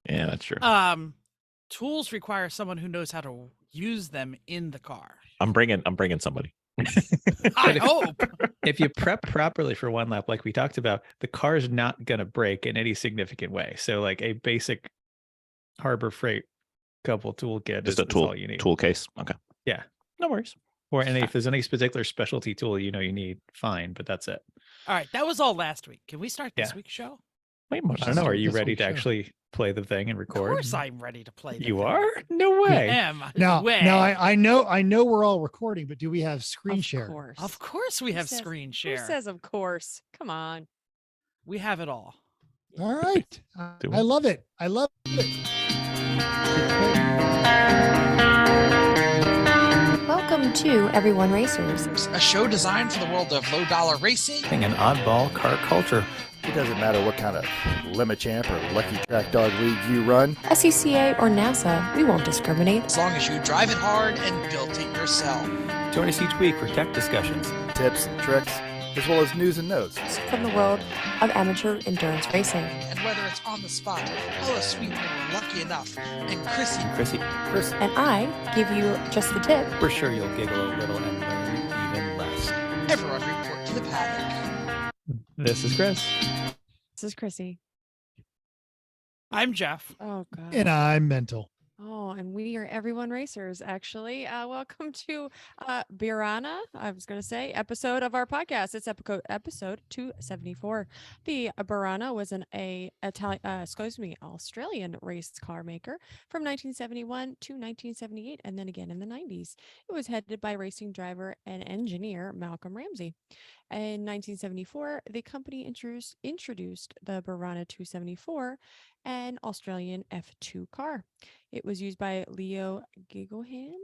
Yeah, that's true. Tools require someone who knows how to use them in the car. I'm bringing somebody. I hope. If you prep properly for one lap, like we talked about, the car's not going to break in any significant way. So like a basic Harbor Freight couple toolkit Just is a all you need. tool case. Okay. Yeah. No worries. Or if there's any particular specialty tool you need, fine, but that's it. All right, that was all last week. Can we start this week's show? Wait, I don't know. Are you ready to actually play the thing and record? Of course I'm ready to play the You thing. are? No way. I am. Now I know we're all recording, but do we have screen share? Of course we have screen share. Who says of course? Come on. We have it all. All right. I love it. I love it. Welcome to Everyone Racers, a show designed for the world of low-dollar racing and oddball car culture. It doesn't matter what kind of Limit Champ or Lucky Track Dog League you run. SCCA or NASA, we won't discriminate. as long as you drive it hard and build it yourself. Join us each week for tech discussions, Tips and tricks, as well as news and notes. From the world of amateur endurance racing. And whether it's on the spot, hello sweet when we're lucky enough, and Chrissy. And I give you just the tip. We're sure you'll giggle a little and learn even less. Everyone report to the paddock. This is Chris. This is Chrissy. I'm Jeff. Oh God. And I'm mental. Oh, and we are Everyone Racers, actually. Welcome to Birrana, I was going to say, episode of our podcast. It's episode 274. The Birrana was an Australian race car maker from 1971 to 1978, and then again in the 90s. It was headed by racing driver and engineer Malcolm Ramsey. In 1974, the company introduced the Birrana 274, an Australian F2 car. It was used by Leo Giggleham,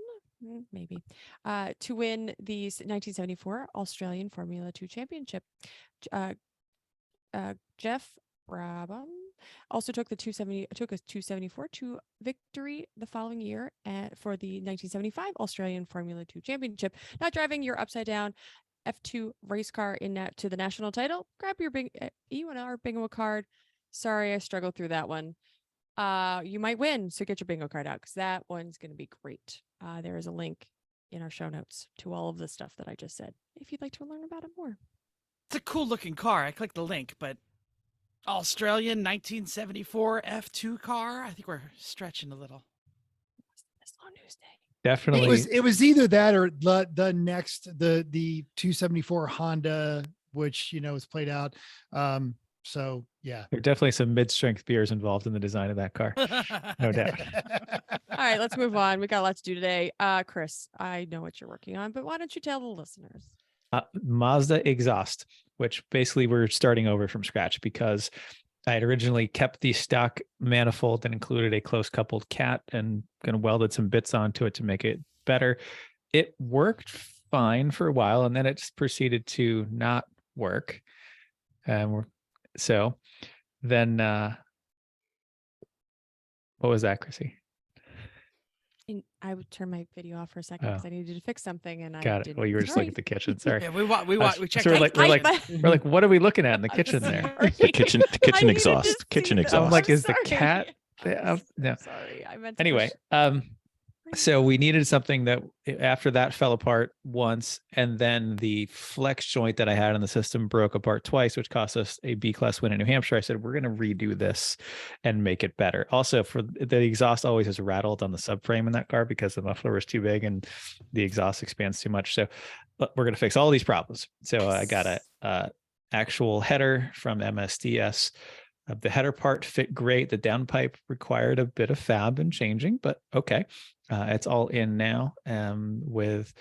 maybe, to win the 1974 Australian Formula 2 Championship. Jeff Brabham also took a 274 to victory the following year for the 1975 Australian Formula 2 Championship. Not driving your upside down F2 race car to the national title? Grab your E1R bingo card. Sorry, I struggled through that one. You might win, so get your bingo card out because that one's going to be great. There is a link in our show notes to all of the stuff that I just said if you'd like to learn about it more. It's a cool looking car. I clicked the link, but Australian 1974 F2 car? I think we're stretching a little. It's on news day. Definitely. It was either that or the next the 274 Honda, which was played out. So yeah, there are definitely some mid-strength beers involved in the design of that car. No doubt. All right, let's move on. We got a lot to do today. Chris, I know what you're working on, but why don't you tell the listeners? Mazda exhaust, which basically we're starting over from scratch because I had originally kept the stock manifold that included a close coupled cat and kind of welded some bits onto it to make it better. It worked fine for a while, and then it just proceeded to not work. So then, what was that, Chrissy? I would turn my video off for a second because I needed to fix something, and got it. Well, you were just looking at the kitchen. Sorry. Yeah, we checked. So we're like, what are we looking at in the kitchen there? The kitchen exhaust. Kitchen exhaust. I'm like, is the cat? No. Sorry, I meant. Anyway, so we needed something that after that fell apart once, and then the flex joint that I had in the system broke apart twice, which cost us a B-class win in New Hampshire. I said, we're going to redo this and make it better. Also, for the exhaust always has rattled on the subframe in that car because the muffler was too big and the exhaust expands too much. So we're going to fix all these problems. So I got a actual header from MSDS. The header part fit great. The downpipe required a bit of fab and changing, but okay. It's all in now with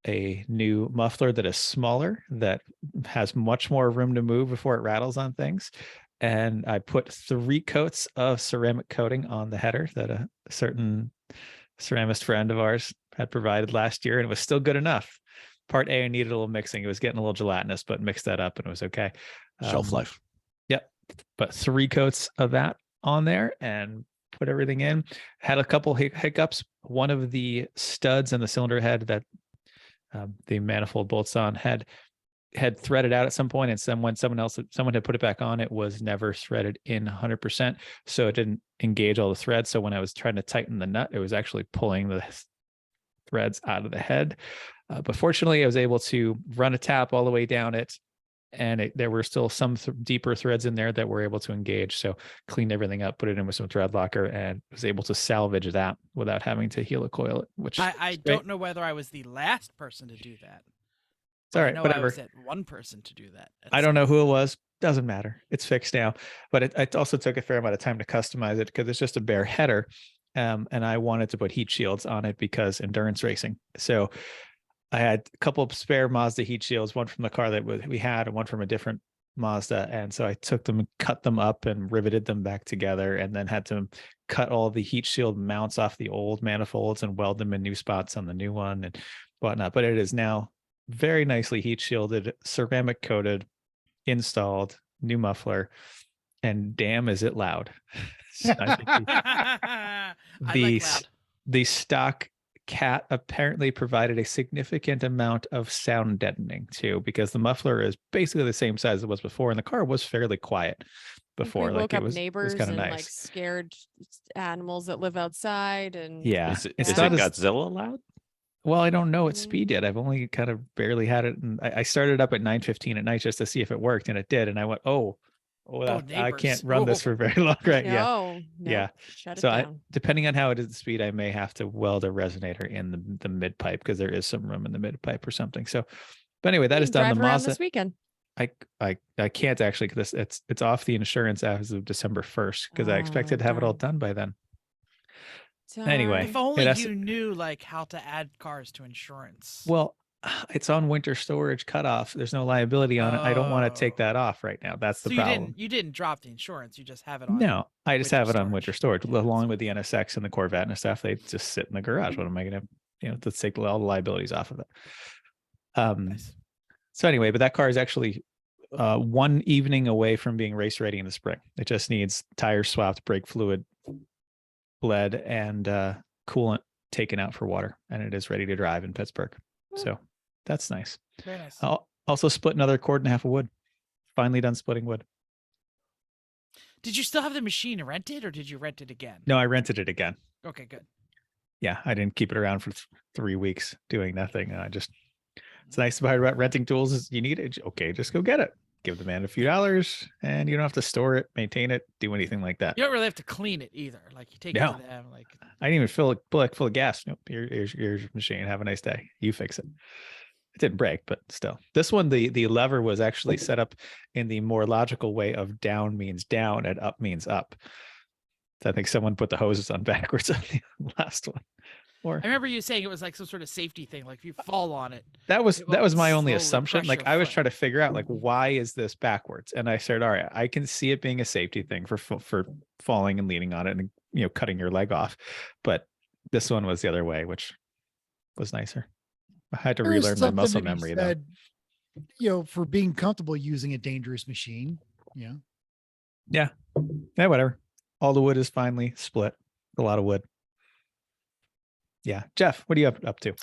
a new muffler that is smaller, that has much more room to move before it rattles on things. And I put 3 coats of ceramic coating on the header that a certain ceramist friend of ours had provided last year, and it was still good enough. Part A, I needed a little mixing. It was getting a little gelatinous, but mixed that up and it was okay. Shelf life. Yep. But 3 coats of that on there and put everything in. Had a couple hiccups. One of the studs in the cylinder head that the manifold bolts on had had threaded out at some point, and someone had put it back on, it was never threaded in 100%, so it didn't engage all the threads. So when I was trying to tighten the nut, it was actually pulling the threads out of the head. But fortunately, I was able to run a tap all the way down it, and there were still some deeper threads in there that were able to engage. So cleaned everything up, put it in with some thread locker, and was able to salvage that without having to helicoil it. Which I don't know whether I was the last person to do that. It's all right, I know whatever. I was that one person to do that. I don't know who it was. Doesn't matter. It's fixed now. But it also took a fair amount of time to customize it because it's just a bare header. And I wanted to put heat shields on it because endurance racing. So I had a couple of spare Mazda heat shields, one from the car that we had and one from a different Mazda. And so I took them and cut them up and riveted them back together, and then had to cut all the heat shield mounts off the old manifolds and weld them in new spots on the new one and whatnot. But it is now very nicely heat shielded, ceramic coated, installed, new muffler, and damn is it loud. I like loud. The stock Cat apparently provided a significant amount of sound deadening too, because the muffler is basically the same size as it was before, and the car was fairly quiet before. We woke like up it was neighbors kind of and nice. like scared animals that live outside, and Yeah, Is it it's not as Godzilla loud? well. I don't know its speed yet. I've only kind of barely had it, and I started up at 9:15 at night just to see if it worked, and it did. And I went, I neighbors. can't run this for very long, right? Yeah. no, Yeah. shut it So down. depending on how it is the speed, I may have to weld a resonator in the mid pipe because there is some room in the mid pipe or something. So, but anyway, that You is can done. The drive around Mazda, this weekend. I can't actually, because it's off the insurance as of December 1st, because I expected to have it all done by then. Anyway, If only it has- you knew like how to add cars to insurance. Well, it's on winter storage cutoff. There's no liability on it. I don't want to take that off right now. That's the so problem. you didn't drop the insurance. You just have it on. No, I just winter have it on winter storage, storage. Yeah, along that's with the NSX and the Corvette and stuff. They just sit in the garage. What am I going to, let's take all the liabilities off of it. Nice. So anyway, but that car is actually one evening away from being race ready in the spring. It just needs tires swapped, brake fluid bled, and coolant taken out for water, and it is ready to drive in Pittsburgh. So that's nice. Very nice. I'll also split another 1.5 cords of wood. Finally done splitting wood. Did you still have the machine rented, or did you rent it again? No, I rented it again. Okay, good. Yeah, I didn't keep it around for 3 weeks doing nothing. It's nice about renting tools is you need it. Okay, just go get it. Give the man a few dollars, and you don't have to store it, maintain it, do anything like that. You don't really have to clean it either. Like you take it No. to them. Like I didn't even fill it full of gas. Nope. Here's your machine. Have a nice day. You fix it. It didn't break, but still. This one, the lever was actually set up in the more logical way of down means down and up means up. So I think someone put the hoses on backwards on the last one. Or I remember you saying it was like some sort of safety thing. Like if you fall on it. that was it will my only slowly assumption. crush Like your I was foot. trying to figure out like why is this backwards? And I said, all right, I can see it being a safety thing for falling and leaning on it and cutting your leg off. But this one was the other way, which was nicer. I had to There is relearn my something muscle to be memory though. said, for being comfortable using a dangerous machine. Yeah, whatever. All the wood is finally split. A lot of wood. Yeah. Jeff, what are you up to?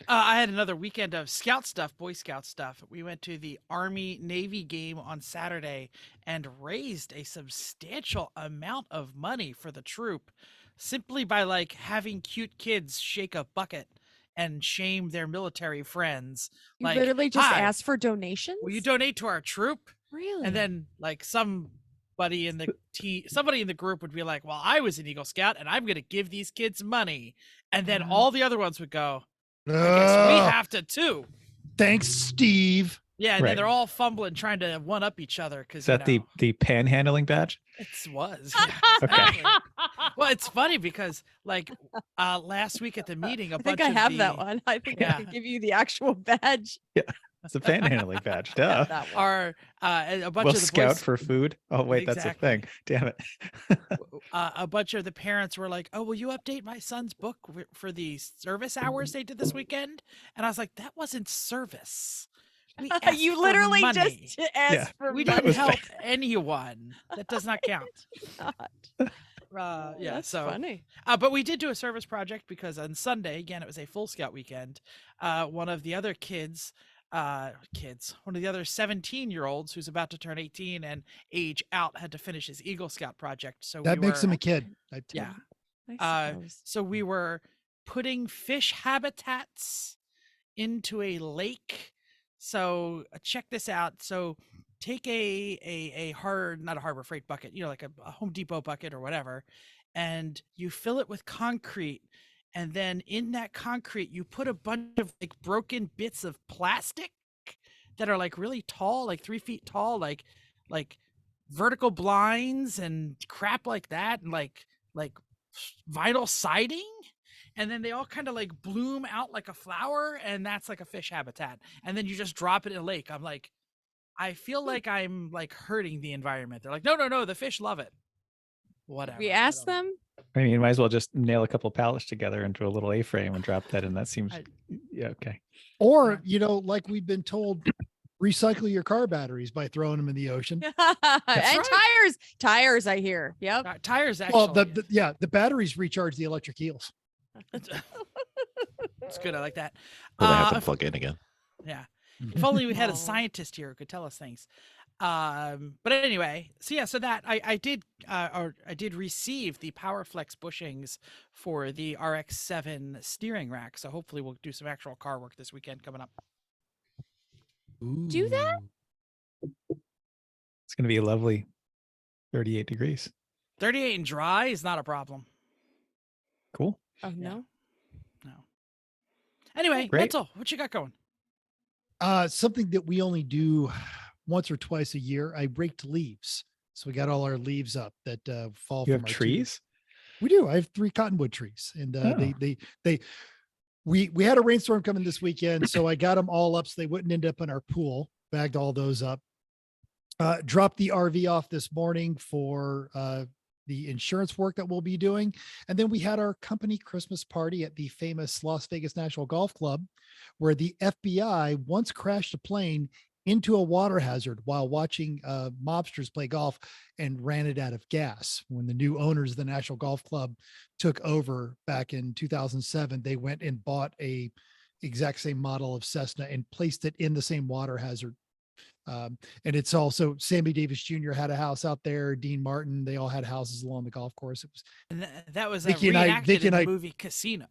I had another weekend of Scout stuff, Boy Scout stuff. We went to the Army Navy game on Saturday and raised a substantial amount of money for the troop simply by like having cute kids shake a bucket and shame their military friends. You Like, literally just "Hi, asked for donations. will you donate to our troop?" Really? And then like somebody in the group would be like, "Well, I was an Eagle Scout and I'm going to give these kids money." And then all the other ones would go, "I guess we have to too." Thanks, Steve. Yeah, and Right. then they're all fumbling, trying to one up each other. Because Is that the panhandling badge? it was. Okay. Exactly. Well, it's funny because like last week at the meeting, I think I have that one. I think I Yeah. can give you the actual badge. It's a panhandling badge. Duh. That one. Our a bunch Well, of the scout boys, for food. Oh wait, that's a thing. Damn it. a bunch of the parents were like, "Oh, will you update my son's book for the service hours they did this weekend?" And I was like, "That wasn't service. We asked You for literally money. just asked Yeah. for We money. didn't was help anyone. That does not count." God. Yeah, That's so funny. but we did do a service project because on Sunday, again, it was a full Scout weekend. One of the other kids one of the other 17-year-olds who's about to turn 18 and age out had to finish his Eagle Scout project. So That we makes were, him a kid. yeah. I suppose. So we were putting fish habitats into a lake. So check this out. So take a not a Harbor Freight bucket, like a Home Depot bucket or whatever, and you fill it with concrete. And then in that concrete, you put a bunch of like broken bits of plastic that are like really tall, like 3 feet tall, like vertical blinds and crap like that, and like vinyl siding. And then they all kind of like bloom out like a flower, and that's like a fish habitat. And then you just drop it in a lake. I'm like, I feel like I'm like hurting the environment. They're like, no, the fish love it. Whatever. We asked them. I mean, you might as well just nail a couple pallets together into a little A-frame and drop that in. That seems, yeah, okay. Or, like we've been told, recycle your car batteries by throwing them in the ocean. And tires, I hear. Yep. Tires, actually. Well, the batteries recharge the electric eels. It's good. I like that. Will they have to plug in again? Yeah. If only we had a Oh. scientist here who could tell us things. But anyway, so that I did receive the PowerFlex bushings for the RX-7 steering rack. So hopefully we'll do some actual car work this weekend coming up. Do that? It's going to be a lovely 38 degrees. 38 and dry is not a problem. Cool. Oh, no. No. Anyway, Great. Mental, what you got going? Something that we only do once or twice a year. I raked leaves. So we got all our leaves up that fall You from have our trees? We do. I have 3 cottonwood trees, and Oh. we had a rainstorm coming this weekend, so I got them all up so they wouldn't end up in our pool. Bagged all those up. Dropped the RV off this morning for the insurance work that we'll be doing, and then we had our company Christmas party at the famous Las Vegas National Golf Club, where the FBI once crashed a plane into a water hazard while watching mobsters play golf and ran it out of gas. When the new owners of the National Golf Club took over back in 2007, they went and bought a exact same model of Cessna and placed it in the same water hazard. And it's also Sammy Davis Jr. had a house out there. Dean Martin, they all had houses along the golf course. It was And that was Vicky and I- reenacted Vicky in and the I- movie Casino.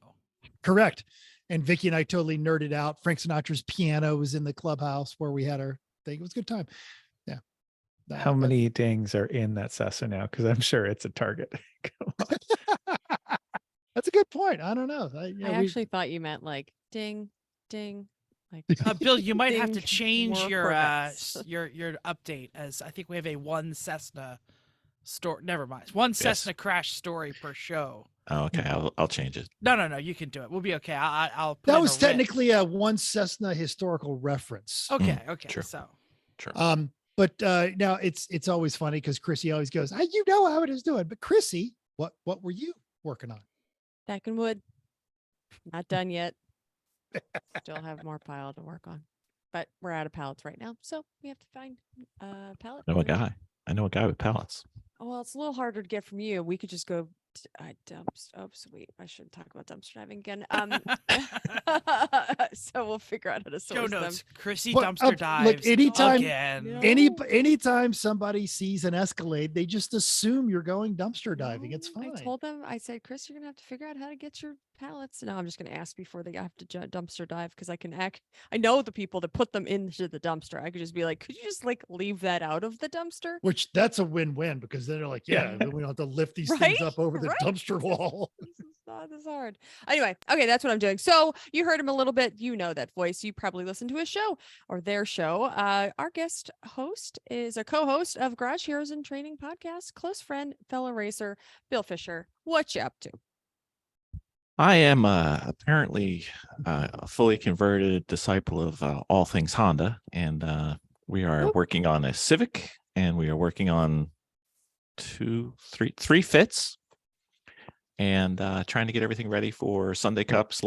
correct. And Vicky and I totally nerded out. Frank Sinatra's piano was in the clubhouse where we had our thing. It was a good time. Yeah. How many dings are in that Cessna now? Because I'm sure it's a target. That's a good point. I don't know. I actually thought you meant like ding, ding. Like Bill, you might have to Ding, change more your Corvettes. your update, as I think we have a one Cessna story. Never mind, one Cessna crash story per show. Oh, okay. I'll change it. No, you can do it. We'll be okay. I'll put that in was a writ. technically a one Cessna historical reference. Okay. True. So Sure. But now it's always funny because Chrissy always goes, how it is doing. But Chrissy, what were you working on? stacking wood. Not done yet. Still have more pile to work on, but we're out of pallets right now, so we have to find a pallet. I know a guy with pallets. Oh, well, it's a little harder to get from you. We could just go oh sweet, I shouldn't talk about dumpster diving again. So we'll figure out how to show source them. notes. Chrissy But, dumpster look, dives anytime- again. Anytime somebody sees an Escalade, they just assume you're going dumpster diving. It's No, fine. I told them, I said, Chris, you're gonna have to figure out how to get your pallets. No, I'm just gonna ask before they have to dumpster dive, because I know the people that put them into the dumpster. I could just be like, could you just like leave that out of the dumpster? Which that's a win-win, because then they're like, yeah, then we don't have to lift these things Right? up over the Right? dumpster wall. This is not this hard. Anyway, okay, that's what I'm doing. So you heard him a little bit. You know that voice. You probably listened to his show or their show. Our guest host is a co-host of Garage Heroes and Training Podcast, close friend, fellow racer, Bill Fisher. What you up to? I am apparently a fully converted disciple of all things Honda, and we are Woo. working on a Civic, and we are working on three fits, and trying to get everything ready for Sunday Cup /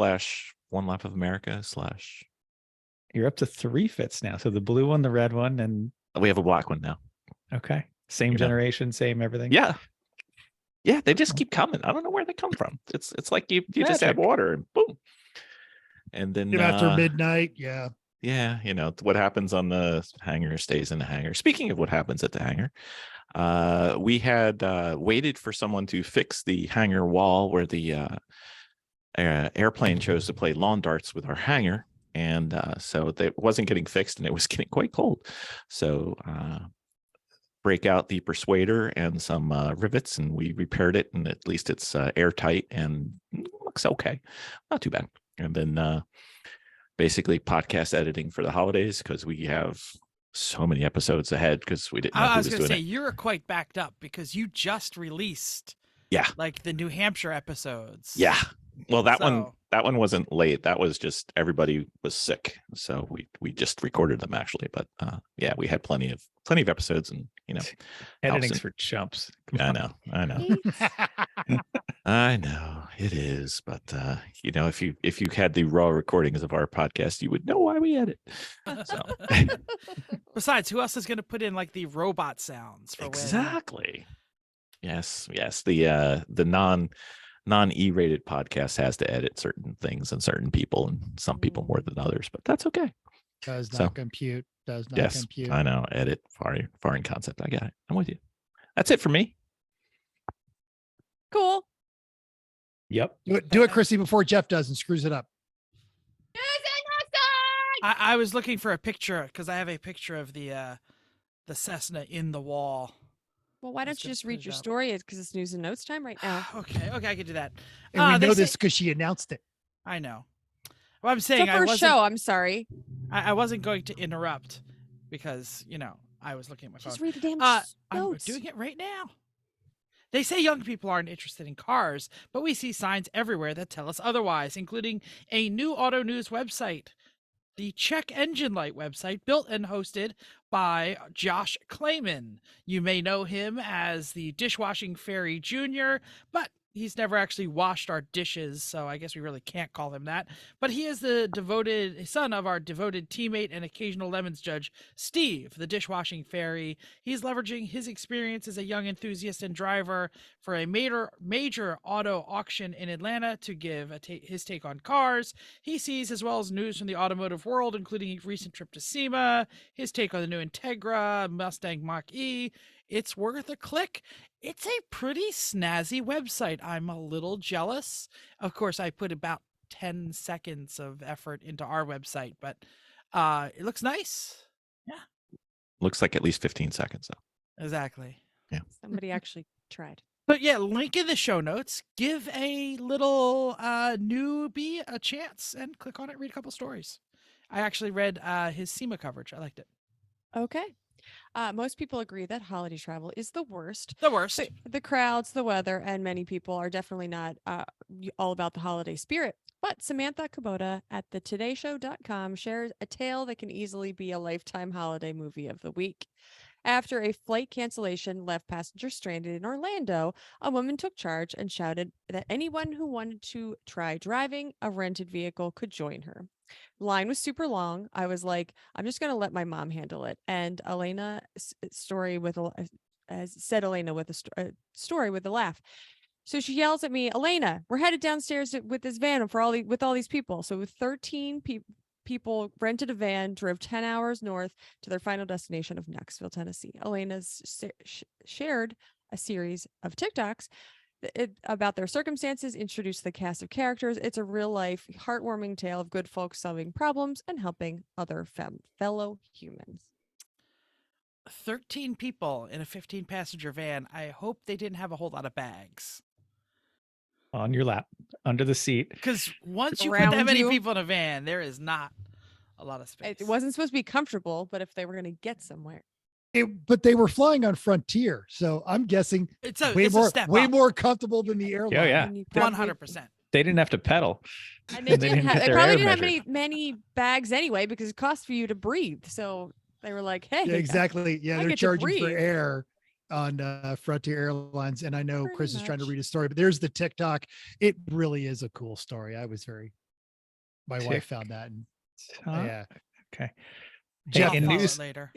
One Lap of America / You're up to 3 fits now. So the blue one, the red one, and we have a black one now. okay. Same Yeah. generation, same everything. Yeah, they just keep coming. I don't know where they come from. It's like you just add Magic. water and boom. And then After midnight, yeah. Yeah, what happens on the hangar stays in the hangar. Speaking of what happens at the hangar, we had waited for someone to fix the hangar wall where the airplane chose to play lawn darts with our hangar, and so it wasn't getting fixed, and it was getting quite cold. So break out the persuader and some rivets, and we repaired it, and at least it's airtight and looks okay, not too bad. And then basically podcast editing for the holidays, because we have so many episodes ahead because we didn't know I who was was going to doing say it. you're quite backed up because you just released like the New Hampshire episodes. Yeah. Well, that one So- wasn't late. That was just everybody was sick, so we just recorded them actually. But yeah, we had plenty of episodes, and Editing's Allison. for chumps. I know I know it is, but if you had the raw recordings of our podcast, you would know why we edit. So Besides, who else is going to put in like the robot sounds for exactly. Yes. The non E-rated podcast has to edit certain things and certain people, and some people more than others, but that's okay. Does not So, compute. Does not Yes, compute. I know. Edit foreign concept. I got it. I'm with you. That's it for me. Cool. Yep. Do it, Chrissy, before Jeff does and screws it up. I was looking for a picture because I have a picture of the Cessna in the wall. Well, why don't Just you gonna just put read it your up. story? Because it's news and notes time right now. Okay, I can do that. And we They know say- this because she announced it. I know. Well, I'm It's saying our I first wasn't. show. I'm sorry. I wasn't going to interrupt because I was looking at my phone. Just read the damn I'm notes. doing it right now. They say young people aren't interested in cars, but we see signs everywhere that tell us otherwise, including a new auto news website, the Check Engine Light website, built and hosted by Josh Clayman. You may know him as the Dishwashing Fairy Jr., but he's never actually washed our dishes, so I guess we really can't call him that. But he is the devoted son of our devoted teammate and occasional Lemons judge, Steve, the Dishwashing Fairy. He's leveraging his experience as a young enthusiast and driver for a major auto auction in Atlanta to give his take on cars. He sees as well as news from the automotive world, including a recent trip to SEMA, his take on the new Integra, Mustang Mach-E. It's worth a click. It's a pretty snazzy website. I'm a little jealous. Of course, I put about 10 seconds of effort into our website, but it looks nice. Looks like at least 15 seconds though. Exactly. Somebody actually tried. But yeah, link in the show notes. Give a little newbie a chance and click on it, read a couple stories. I actually read his SEMA coverage. I liked it. Okay. Most people agree that holiday travel is the worst. The worst. The crowds, the weather, and many people are definitely not all about the holiday spirit. But Samantha Kubota at the TodayShow.com shares a tale that can easily be a lifetime holiday movie of the week. After a flight cancellation left passengers stranded in Orlando, a woman took charge and shouted that anyone who wanted to try driving a rented vehicle could join her. The line was super long. I was like, I'm just going to let my mom handle it. And Elena story with said Elena with a story with a laugh. So she yells at me, Elena, we're headed downstairs with this van with all these people. So with 13 people rented a van, drove 10 hours north to their final destination of Knoxville, Tennessee. Elena's shared a series of TikToks about their circumstances, introduced the cast of characters. It's a real life, heartwarming tale of good folks solving problems and helping other fellow humans. 13 people in a 15 passenger van. I hope they didn't have a whole lot of bags. On your lap, under the seat. Because once you put Around that many you. people in a van, there is not a lot of space. It wasn't supposed to be comfortable, but if they were going to get somewhere. But they were flying on Frontier, so I'm guessing It's a way step way up. more comfortable than the airline. yeah. And you probably- 100%. They didn't have to pedal. And they, And they didn't didn't have, get they their probably air didn't have measured. many bags anyway because it costs for you to breathe. So they were like, hey, Yeah, exactly. Yeah, I they're get to charging for breathe. air on Frontier Airlines. And I know Pretty Chris is trying to much. read a story, but there's the TikTok. It really is a cool story. My wife found that. And Huh? yeah. Okay. Hey, I'll in follow news, it later.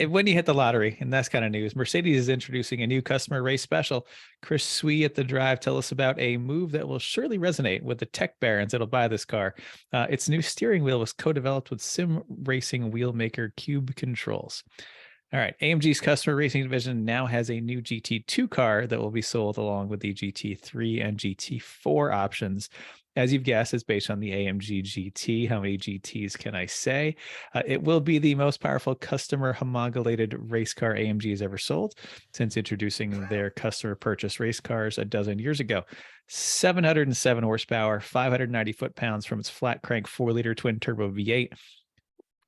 when you hit the lottery, and that's kind of news, Mercedes is introducing a new customer race special. Chris Swee at the Drive tell us about a move that will surely resonate with the tech barons that'll buy this car. Its new steering wheel was co-developed with sim racing wheel maker Cube Controls. All right, AMG's customer racing division now has a new GT2 car that will be sold along with the GT3 and GT4 options. As you've guessed, it's based on the AMG GT. How many GTs can I say? It will be the most powerful customer homologated race car AMG has ever sold since introducing their customer purchase race cars a dozen years ago. 707 horsepower, 590 foot-pounds from its flat crank 4-liter twin turbo V8.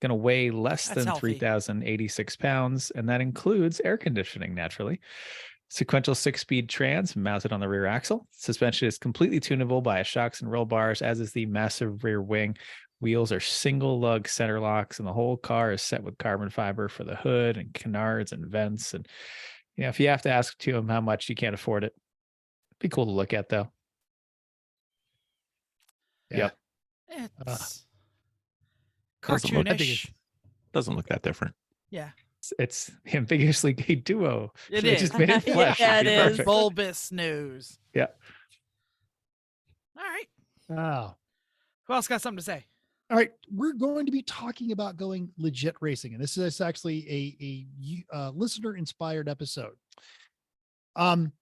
Going to weigh less That's than healthy. 3,086 pounds, and that includes air conditioning, naturally. Sequential 6-speed trans mounted on the rear axle. Suspension is completely tunable by shocks and roll bars, as is the massive rear wing. Wheels are single lug center locks, and the whole car is set with carbon fiber for the hood and canards and vents. And if you have to ask to them how much, you can't afford it. Be cool to look at, though. Yeah. Yep. It's Doesn't look- I think cartoonish. Doesn't look that different. Yeah, It's the ambiguously gay duo. it They is. just made it Yeah, flesh. it It'd be is. perfect. Bulbous news. Yeah. All right. Oh. Who else got something to say? All right, we're going to be talking about going legit racing, and this is actually a listener-inspired episode,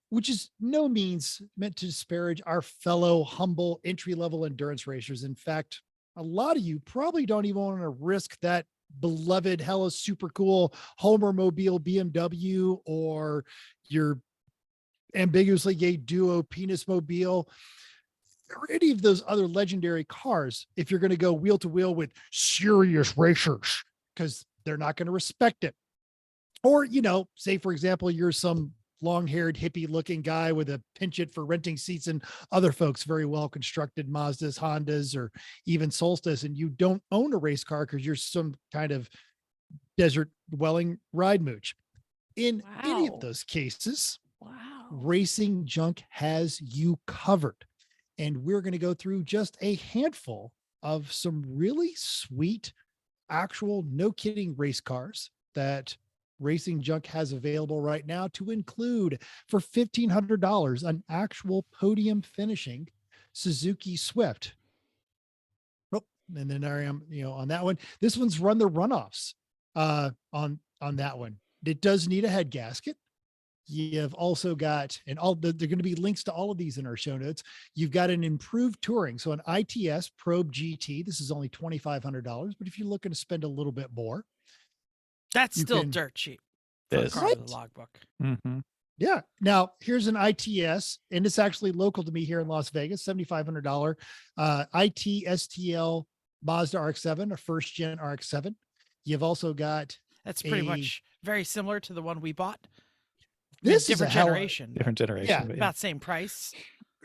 which is no means meant to disparage our fellow humble entry-level endurance racers. In fact, a lot of you probably don't even want to risk that beloved, hella super cool Homer Mobile BMW or your ambiguously gay duo Penis Mobile, or any of those other legendary cars if you're going to go wheel to wheel with serious racers, because they're not going to respect it. Or, say, for example, you're some long-haired hippie looking guy with a penchant for renting seats in other folks' very well-constructed Mazdas, Hondas, or even Solstice, and you don't own a race car because you're some kind of desert dwelling ride mooch. In any Wow. of those cases, Wow. Racing Junk has you covered. And we're going to go through just a handful of some really sweet, actual, no kidding race cars that Racing Junk has available right now, to include for $1,500 an actual podium finishing Suzuki Swift. Oh, and then I am, on that one. This one's run the runoffs on that one. It does need a head gasket. You've also got, and there are going to be links to all of these in our show notes. You've got an improved touring. So an ITS Probe GT. This is only $2,500, but if you're looking to spend a little bit more, That's You still can- dirt cheap. It For a is. car with a logbook. Mm-hmm. yeah. Now here's an ITS, and it's actually local to me here in Las Vegas, $7,500 IT STL Mazda RX-7, a first gen RX-7. You've also got That's pretty a- much very similar to the one we bought. this is a different hell of, generation. Different generation. Yeah. but About same price.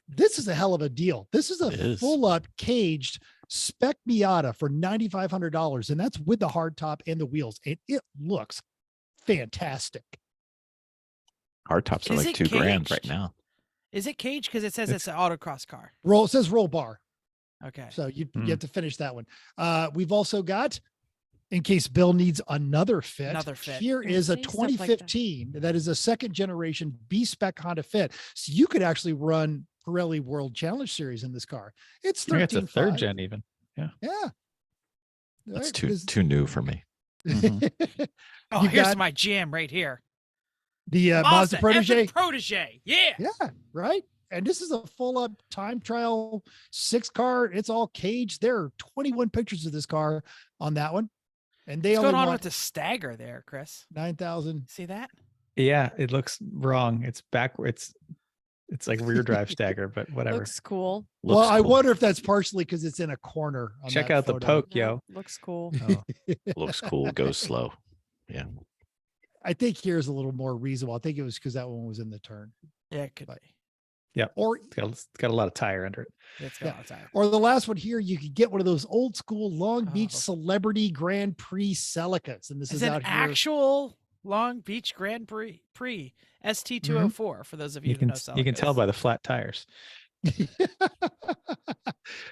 this is a hell of a deal. This is a It is. full up caged spec Miata for $9,500, and that's with the hard top and the wheels, and it looks fantastic. Hard tops are Is like it $2,000 right caged? now. Is it caged? Because it says it's an autocross car. It says roll bar, Okay. so you Hmm. have to finish that one. We've also got, in case Bill needs another fit, Another fit. here Yeah, is a say stuff like that. 2015 that is a second generation B Spec Honda fit. So you could actually run Pirelli World Challenge Series in this car. It's I think it's a 13.5. third gen even. Yeah. That's Right, too because- too new for me. Oh, you here's got my jam right here. the Mazda Protege. Protege. Yeah. Yeah, right. And this is a full up time trial 6 car. It's all caged. There are 21 pictures of this car on that one. And they What's only going on with want the stagger there, Chris? 9,000. See that? Yeah, it looks wrong. It's backwards. It's like rear drive stagger, but whatever. Looks cool. Well, Looks I cool. wonder if that's partially because it's in a corner. On Check that out the photo. poke, No, yo. looks cool. Oh, Looks cool. Goes slow. Yeah. I think here's a little more reasonable. I think it was because that one was in the turn. Yeah, it could But- be. Or it's got a lot of tire under it. It's got Yeah. a lot of time. Or the last one here, you could get one of those old school Long Beach Oh. Celebrity Grand Prix Celicas. And this It's is an out here. actual Long Beach Grand Prix ST204 for those of you, You can who know you can tell Celicas. by the flat tires.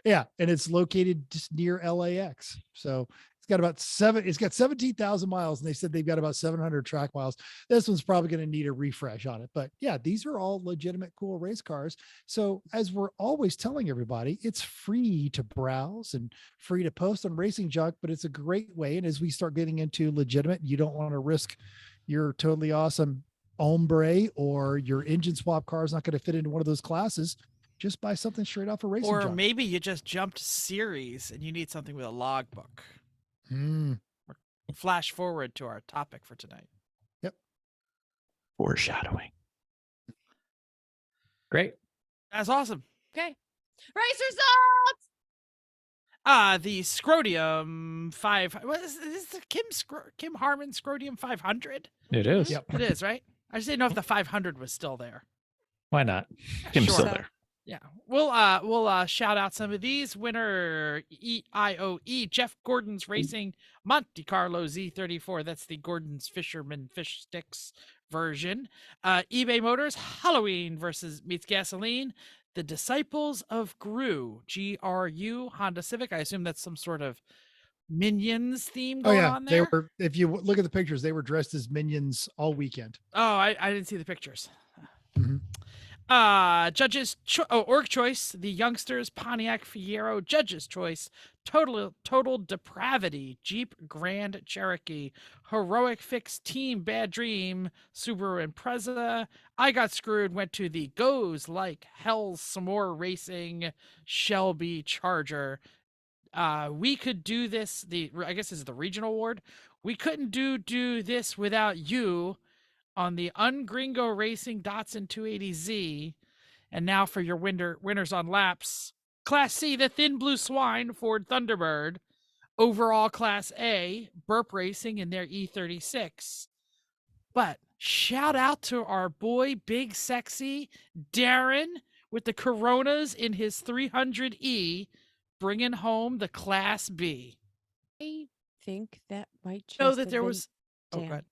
Yeah. And it's located just near LAX. So It's got 17,000 miles, and they said they've got about 700 track miles. This one's probably going to need a refresh on it. But yeah, these are all legitimate, cool race cars. So as we're always telling everybody, it's free to browse and free to post on Racing Junk, but it's a great way. And as we start getting into legitimate, you don't want to risk your totally awesome Ombre or your engine swap car is not going to fit into one of those classes. Just buy something straight off a Racing Or Junk. maybe you just jumped series and you need something with a logbook. Flash forward to our topic for tonight. Foreshadowing. Great. That's awesome. Okay. Race results. The Scrodium 5. What is the Kim Harmon Scrodium 500? It is. Yep. It is, right? I just didn't know if the 500 was still there. Why not? Kim's Sure. still there. Yeah, we'll shout out some of these. Winner EIOE Jeff Gordon's Racing Monte Carlo Z34. That's the Gordon's Fisherman Fish Sticks version. eBay Motors Halloween versus meets gasoline. The Disciples of GRU GRU Honda Civic. I assume that's some sort of Minions theme Oh going yeah, on they there. were. If you look at the pictures, they were dressed as Minions all weekend. Oh, I didn't see the pictures. Mhm. Judges org choice, the youngsters Pontiac Fiero. Judges choice, total depravity Jeep Grand Cherokee. Heroic fix Team Bad Dream Subaru Impreza. I got screwed, went to the Goes Like Hell Some More Racing Shelby Charger. We could do this, I guess this is the regional award. We couldn't do this without you on the Ungringo Racing Datsun 280Z. And now for your winners on laps. Class C, the Thin Blue Swine Ford Thunderbird. Overall Class A, Burp Racing in their E36. But shout out to our boy, big sexy Darren with the Coronas in his 300E, bringing home the Class B. I think that might just Know that have there been was. Oh, Dan. good.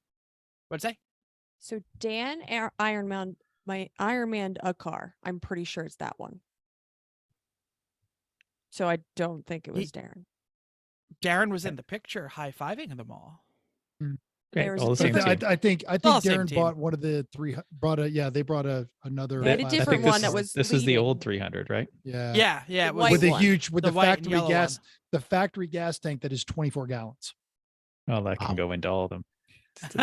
What'd I say? So Dan Ironman, my Ironman a car. I'm pretty sure it's that one. So I don't think it was Darren. Darren was in the picture, high-fiving them all. Great. There was All a the same different- team. I think all the same Darren team. bought one of the three. They brought another. They had a I different think this one that is- was This is the leading. old 300, right? Yeah. Yeah, it was. white With the one. huge, with The the white and factory yellow gas, one. the factory gas tank that is 24 gallons. Oh, that can Wow. go into all of them. It's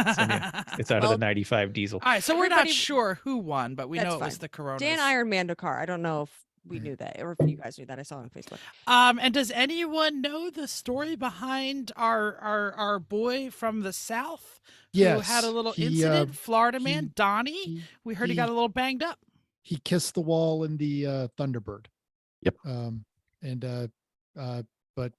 out of Well- the 95 diesel. All right, so we're not Everybody- sure who won, but we That's know it was fine. the Coronas. Dan Ironman a car. I don't know if we Mhm. knew that or if you guys knew that. I saw it on Facebook. And does anyone know the story behind our boy from the South who Yes. had a little he, incident? Florida man, he- Donnie. We heard he got a little banged up. He kissed the wall in the Thunderbird. Yep. But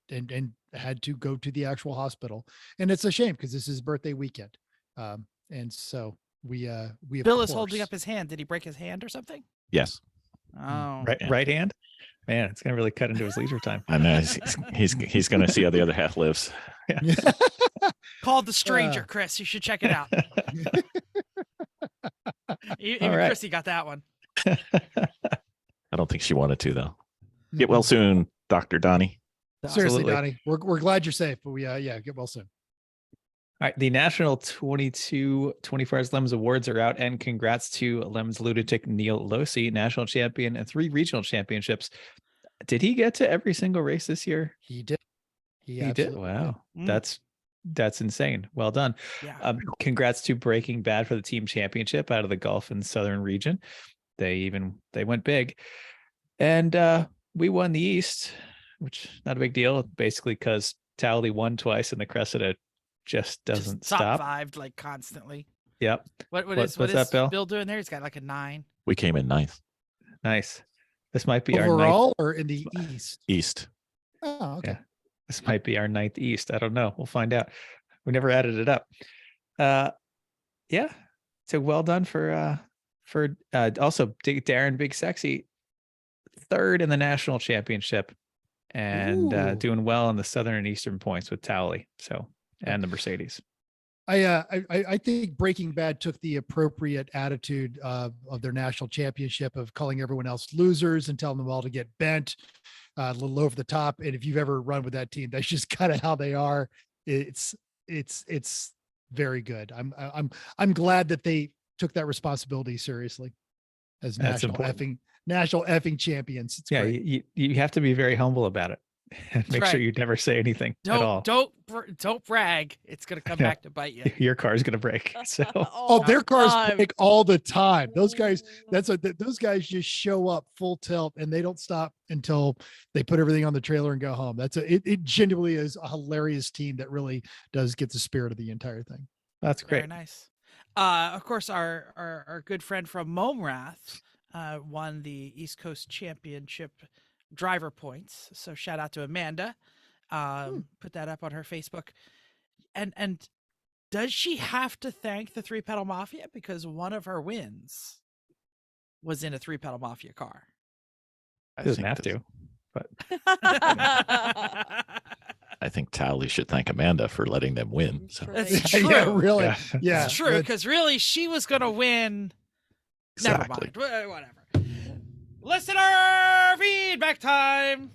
had to go to the actual hospital, and it's a shame because this is his birthday weekend. And so we of Bill is holding course- up his hand. Did he break his hand or something? Yes. Oh, Right, Yeah. right hand. Man, it's gonna really cut into his leisure time. I know he's going to see how the other half lives. Called the stranger, Chris. You should check it out. Even right. Chrissy got that one. I don't think she wanted to though. Get well soon, Dr. Donnie. Seriously, Absolutely. Donnie, we're glad you're safe, but we get well soon. All right, the National 22 24 Hours Lemons Awards are out, and congrats to Lemons lunatic Neil Losi, national champion and 3 regional championships. Did he get to every single race this year? He did. He did. absolutely Wow, Mm. that's insane. Well done. Yeah. Congrats to Breaking Bad for the team championship out of the Gulf and Southern region. They went big, and we won the East, which not a big deal. Basically, because Towley won twice, and the Cressida just doesn't Just top stop. 5 like constantly. Yep. What's that, Bill? Bill doing there? He's got like a 9. We came in ninth Nice. This might be our ninth. Overall or in the East? East. Oh, okay. Yeah. This might be our 9th East. I don't know. We'll find out. We never added it up. Yeah. So well done for also Darren Big Sexy, 3rd in the national championship, and Ooh. doing well in the Southern and Eastern points with Towley. So, and the Mercedes. I think Breaking Bad took the appropriate attitude of their national championship of calling everyone else losers and telling them all to get bent, a little over the top. And if you've ever run with that team, that's just kind of how they are. It's very good. I'm glad that they took that responsibility seriously as That's national effing champions. It's Yeah, great. you have to be very humble about it. And make right. sure you never say anything at all. Don't brag. It's gonna come Yeah. back to bite you. Your car is going to break. So Oh, their cars God. break all the time. Those guys, those guys just show up full tilt and they don't stop until they put everything on the trailer and go home. It genuinely is a hilarious team that really does get the spirit of the entire thing. that's Very great. nice. Of course, our good friend from Momrath won the East Coast Championship driver points. So shout out to Amanda. Put that up on her Facebook. And does she have to thank the 3-Pedal Mafia because one of her wins was in a 3-Pedal Mafia car? I Doesn't think have this- to, but I think Tally should thank Amanda for letting them win. So That's true. Yeah, really. Yeah. Yeah. It's true, but- because really she was gonna win. exactly. Never mind. Whatever. Listener feedback time.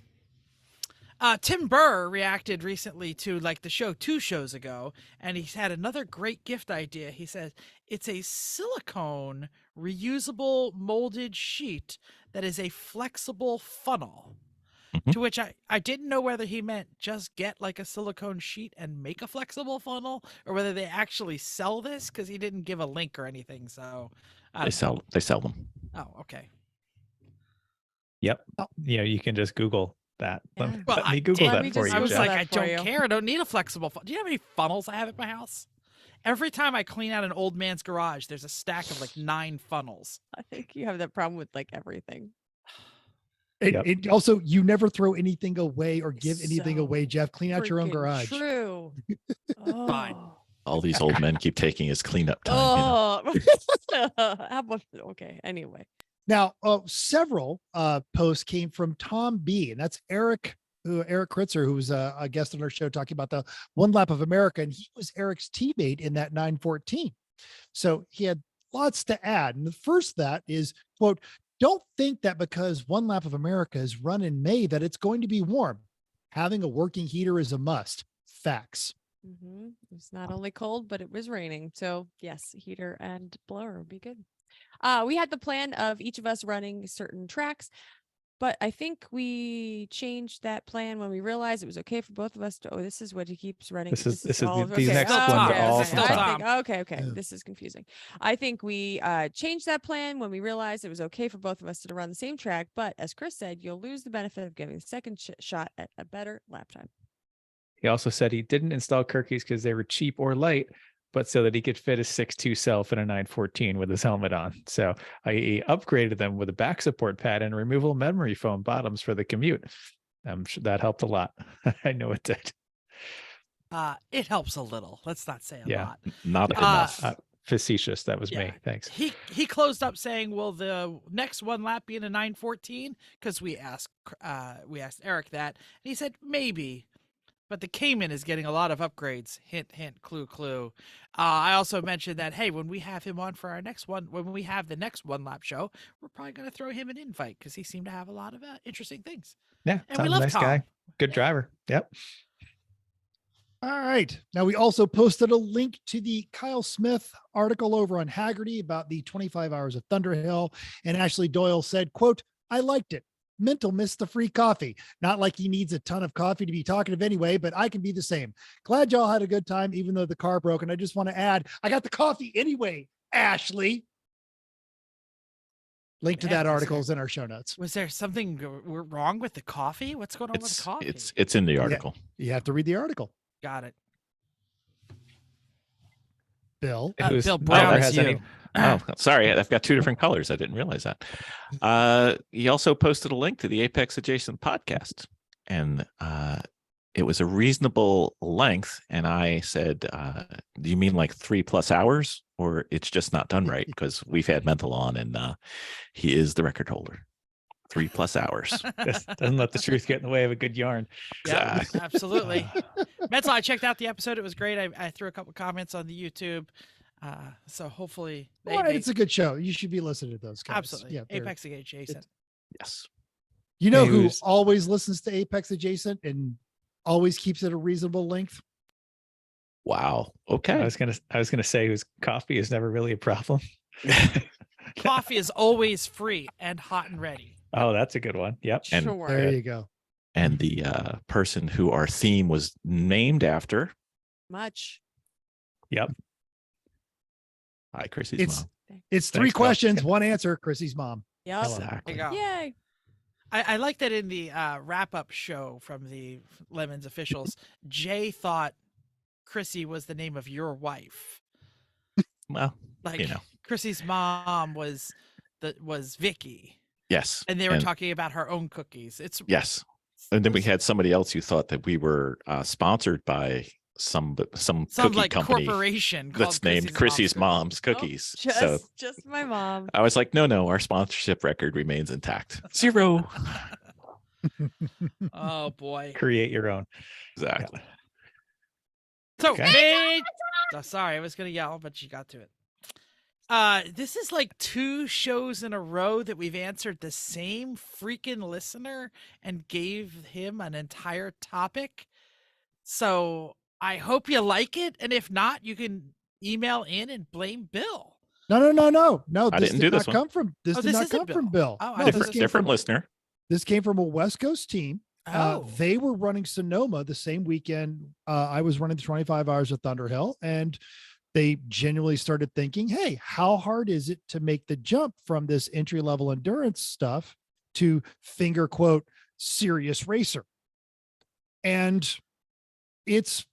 Tim Burr reacted recently to like the show 2 shows ago, and he's had another great gift idea. He says it's a silicone reusable molded sheet that is a flexible funnel. Mhm. To which I didn't know whether he meant just get like a silicone sheet and make a flexible funnel, or whether they actually sell this, because he didn't give a link or anything. So I They don't know. sell them. Oh, okay. yep. Yeah, you can just Google that. Let, Yeah. Well, let me I Google did. Let that me for just you. I was Jeff. like, that I for don't you. care. I don't need a flexible funnel. Do you know how many funnels I have at my house? Every time I clean out an old man's garage, there's a stack of like 9 funnels. I think you have that problem with like everything. Yep. It also, you never throw anything away or give anything So away, Jeff. Clean out your own freaking garage. True. Fine. Oh. All these old men keep taking his cleanup time. How about okay? Anyway, Now, several posts came from Tom B, and that's Eric Kritzer, who was a guest on our show talking about the One Lap of America, and he was Eric's teammate in that 914. So he had lots to add. And the first that is, quote, don't think that because One Lap of America is run in May that it's going to be warm. Having a working heater is a must. Facts. It's not only cold, but it was raining. So yes, heater and blower would be good. We had the plan of each of us running certain tracks, but I think we changed that plan when we realized it was okay for both of us to. Oh, this is what he keeps running. This is these these next ones are all okay. from I Tom. think, okay. Yeah. This is confusing. I think we changed that plan when we realized it was okay for both of us to run the same track. But as Chris said, you'll lose the benefit of getting the second shot at a better lap time. He also said he didn't install Kirkies because they were cheap or light, but so that he could fit his 6'2" self in a 914 with his helmet on. So he upgraded them with a back support pad and removable memory foam bottoms for the commute. I'm sure that helped a lot. I know it did. It helps a little. Let's not say a Yeah. lot. Not enough. Facetious. That was Yeah. me. Thanks. He closed up saying, "Will the next one lap be in a 914?" Because we asked Eric that, and he said maybe. But the Cayman is getting a lot of upgrades. Hint, hint, clue, clue. I also mentioned that, hey, when we have him on for our next one, when we have the next one lap show, we're probably going to throw him an invite because he seemed to have a lot of interesting things. Yeah. And we Tom's a love nice Tom. guy. Good Yeah. driver. Yep. All right. Now, we also posted a link to the Kyle Smith article over on Haggerty about the 25 hours of Thunderhill. And Ashley Doyle said, quote, I liked it. Mental missed the free coffee. Not like he needs a ton of coffee to be talkative anyway, but I can be the same. Glad y'all had a good time, even though the car broke. And I just want to add, I got the coffee anyway, Ashley. Link to Man, that is article there- is in our show notes. Was there something wrong with the coffee? What's going on with the coffee? It's in the article. You have to read the article. Got it. Bill. Bill never Brown, has it's any. you. Oh, sorry. I've got 2 different colors. I didn't realize that. He also posted a link to the Apex Adjacent podcast, and it was a reasonable length. And I said, do you mean like 3+ hours, or it's just not done right? Because we've had Mental on, and he is the record holder. 3+ hours. Doesn't let the truth get in the way of a good yarn. Yeah, Exactly. absolutely. Mental, I checked out the episode. It was great. I threw a couple comments on the YouTube. So hopefully It's a good show. You should be listening to those guys. absolutely. Yeah, they're- Apex adjacent. Yes. You know Hey, who who's- always listens to Apex Adjacent and always keeps it a reasonable length? Wow. Okay. I was gonna say whose coffee is never really a problem. Coffee is always free and hot and ready. Oh, that's a good one. Yep. And- Sure. There you go. And the person who our theme was named after. Much. Yep. Hi, Chrissy's It's mom. it's Thanks, 3 Bill. questions, 1 answer. Chrissy's mom. Yep. Hello. There Exactly. you go. Yay. I like that in the wrap-up show from the Lemons officials, Jay thought Chrissy was the name of your wife. Well, Like you know. Chrissy's mom was Vicky, Yes. and they were And- talking about her own cookies. It's Yes. And then we had somebody else who thought that we were sponsored by some some cookie like company corporation that's called named Chrissy's Mom's Mom's Cookies. Just my mom. I was like, no, our sponsorship record remains intact. 0. Cookies. Oh boy. Create your own. Exactly. So Okay. oh, sorry, I was gonna yell, but you got to it. This is like 2 shows in a row that we've answered the same freaking listener and gave him an entire topic. So I hope you like it, and if not, you can email in and blame Bill. No. I This did did do not this one. come from this Oh, did this not isn't come from Bill. Bill. Oh, I No, thought this this came Different from listener. this came from a West Coast team. Oh, They were running Sonoma the same weekend. I was running the 25 hours of Thunderhill, and they genuinely started thinking, hey, how hard is it to make the jump from this entry level endurance stuff to finger quote serious racer? And it's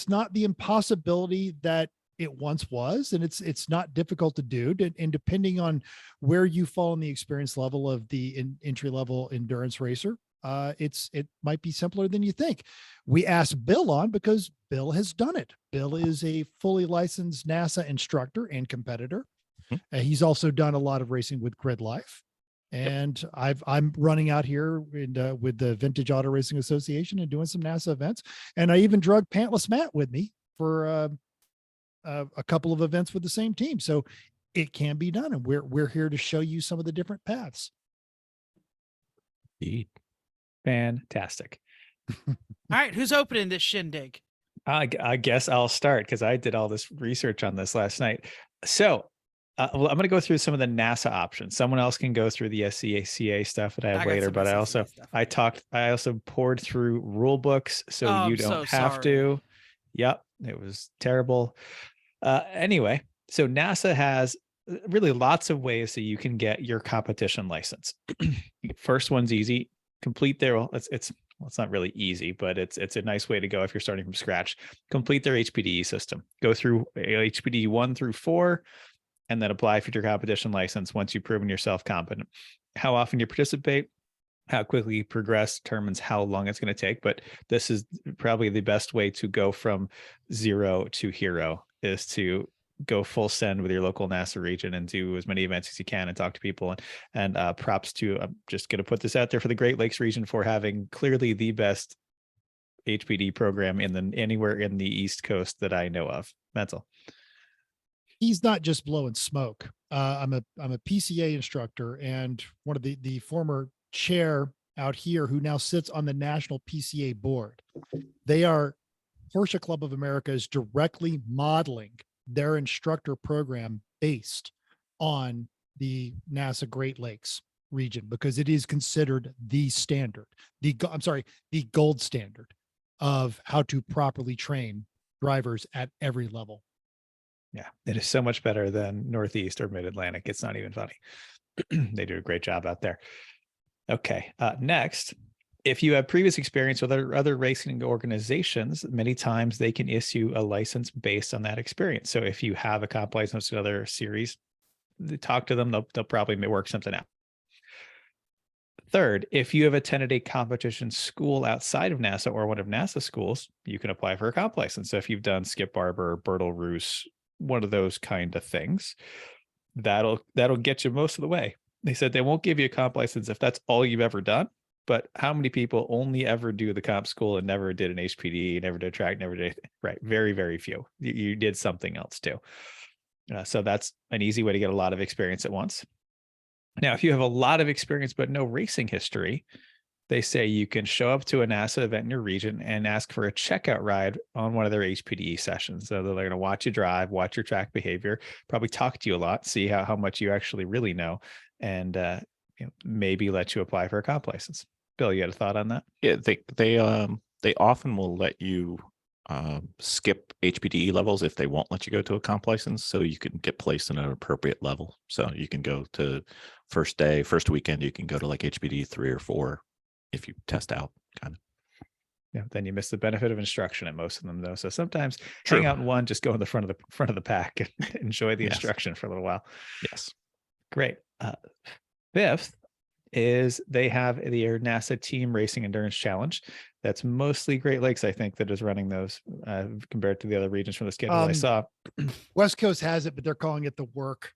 not the impossibility that it once was, and it's not difficult to do. And depending on where you fall in the experience level of the entry level endurance racer, it might be simpler than you think. We asked Bill on because Bill has done it. Bill is a fully licensed NASA instructor and competitor. He's also done a lot of racing with Grid Life. And I'm running out here with the Vintage Auto Racing Association and doing some NASA events. And I even drug Pantless Matt with me for a couple of events with the same team. So it can be done. And we're here to show you some of the different paths. Indeed. Fantastic. all right. Who's opening this shindig? I guess I'll start because I did all this research on this last night. So well, I'm going to go through some of the NASA options. Someone else can go through the SCA stuff that I have got later, some but SCCA stuff. I also poured through rule books so Oh, you I'm don't so have sorry. to. Yep, it was terrible. Anyway, so NASA has really lots of ways that you can get your competition license. First one's easy. Complete their, well, it's not really easy, but it's a nice way to go if you're starting from scratch. Complete their HPDE system. Go through HPDE 1 through 4, and then apply for your competition license once you've proven yourself competent. How often you participate, how quickly you progress determines how long it's going to take. But this is probably the best way to go from 0 to hero, is to go full send with your local NASA region and do as many events as you can and talk to people. And props to, I'm just going to put this out there for the Great Lakes region for having clearly the best HPD program anywhere in the East Coast that I know of. Mental. He's not just blowing smoke. I'm a PCA instructor, and one of the former chair out here who now sits on the national PCA board. They are Porsche Club of America is directly modeling their instructor program based on the NASA Great Lakes region, because it is considered the standard, the gold standard of how to properly train drivers at every level. Yeah, it is so much better than Northeast or Mid-Atlantic. It's not even funny. They do a great job out there. Okay, next, if you have previous experience with other racing organizations, many times they can issue a license based on that experience. So if you have a comp license to another series, talk to them. They'll probably work something out. Third, if you have attended a competition school outside of NASA or one of NASA schools, you can apply for a comp license. So if you've done Skip Barber, Bertle Roos, one of those kind of things, that'll get you most of the way. They said they won't give you a comp license if that's all you've ever done. But how many people only ever do the comp school and never did an HPD, never did track, never did anything? Right. Very, very few. You did something else too. So that's an easy way to get a lot of experience at once. Now, if you have a lot of experience but no racing history, they say you can show up to a NASA event in your region and ask for a checkout ride on one of their HPDE sessions. So they're going to watch you drive, watch your track behavior, probably talk to you a lot, see how much you actually really know, and maybe let you apply for a comp license. Bill, you had a thought on that? Yeah, they often will let you skip HPDE levels if they won't let you go to a comp license, so you can get placed in an appropriate level. So you can go to first weekend, you can go to like HPD 3 or 4 if you test out, kind of. Yeah, then you miss the benefit of instruction at most of them, though. So sometimes True. hang out in one, just go in the front of the pack and enjoy the Yes. instruction for a little while. Yes. Great. Fifth is they have their NASA Team Racing Endurance Challenge. That's mostly Great Lakes, I think, that is running those compared to the other regions from the schedule I saw. West Coast has it, but they're calling it the work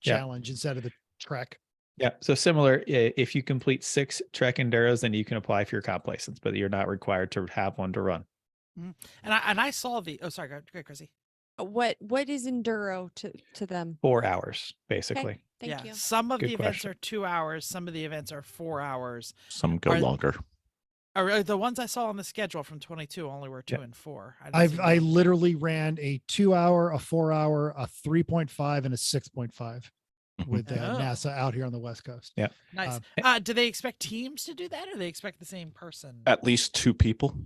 Yeah. challenge instead of the trek. Yeah. So similar, if you complete 6 Trek Enduros, then you can apply for your comp license, but you're not required to have one to run. And I saw the. Oh, sorry. Go ahead, Chrissy. What is enduro to them? 4 hours, basically. Thank you. Some of Good the events question. are 2 hours. Some of the events are 4 hours. Some go Are- longer. The ones I saw on the schedule from 22 only were 2 and 4. I literally ran a 2 hour, a 4 hour, a 3.5, and a 6.5 with Oh. NASA out here on the West Coast. Yeah. Nice. Do they expect teams to do that, or they expect the same person? At least 2 people.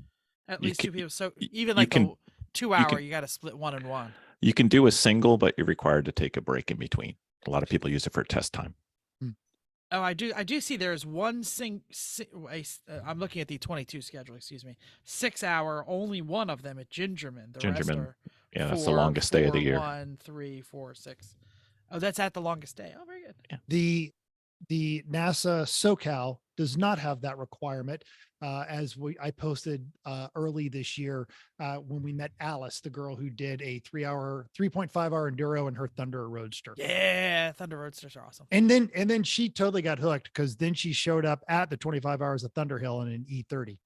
At you least can- 2 people. So you even like can- the 2 hour, can- you got to split 1 and 1. You can do a single, but you're required to take a break in between. A lot of people use it for test time. Oh, I do see there's one I'm looking at the 22 schedule, excuse me. 6 hour, only one of them at Gingerman. The rest Gingerman. are Yeah, that's the 4, longest day of the 4, year. 1, 3, 4, 6. Oh, that's at the longest day. Oh, very good. Yeah. The NASA SoCal does not have that requirement. I posted early this year when we met Alice, the girl who did a 3.5 hour enduro in her Thunder Roadster. Yeah, Thunder Roadsters are awesome. And then she totally got hooked because then she showed up at the 25 hours of Thunderhill in an E30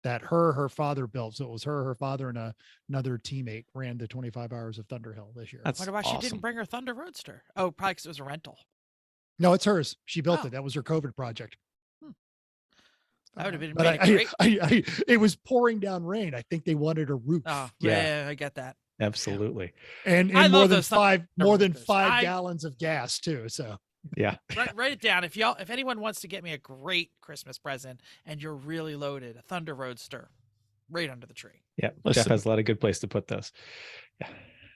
that her father built. So it was her father, and another teammate ran the 25 hours of Thunderhill this year. That's Wonder why she awesome. didn't bring her Thunder Roadster. Oh, probably because it was a rental. No, it's hers. She built Oh. it. That was her COVID project. That would have been But made it great. it was pouring down rain. I think they wanted a roof. Oh, Yeah. yeah, I get that. Absolutely. And I more love than those Thunder more than Roadsters. 5 gallons of gas too. So Yeah. Write it down. If anyone wants to get me a great Christmas present and you're really loaded, a Thunder Roadster, right under the tree. Yeah. Jeff Listen. has a lot of good place to put those. Yeah.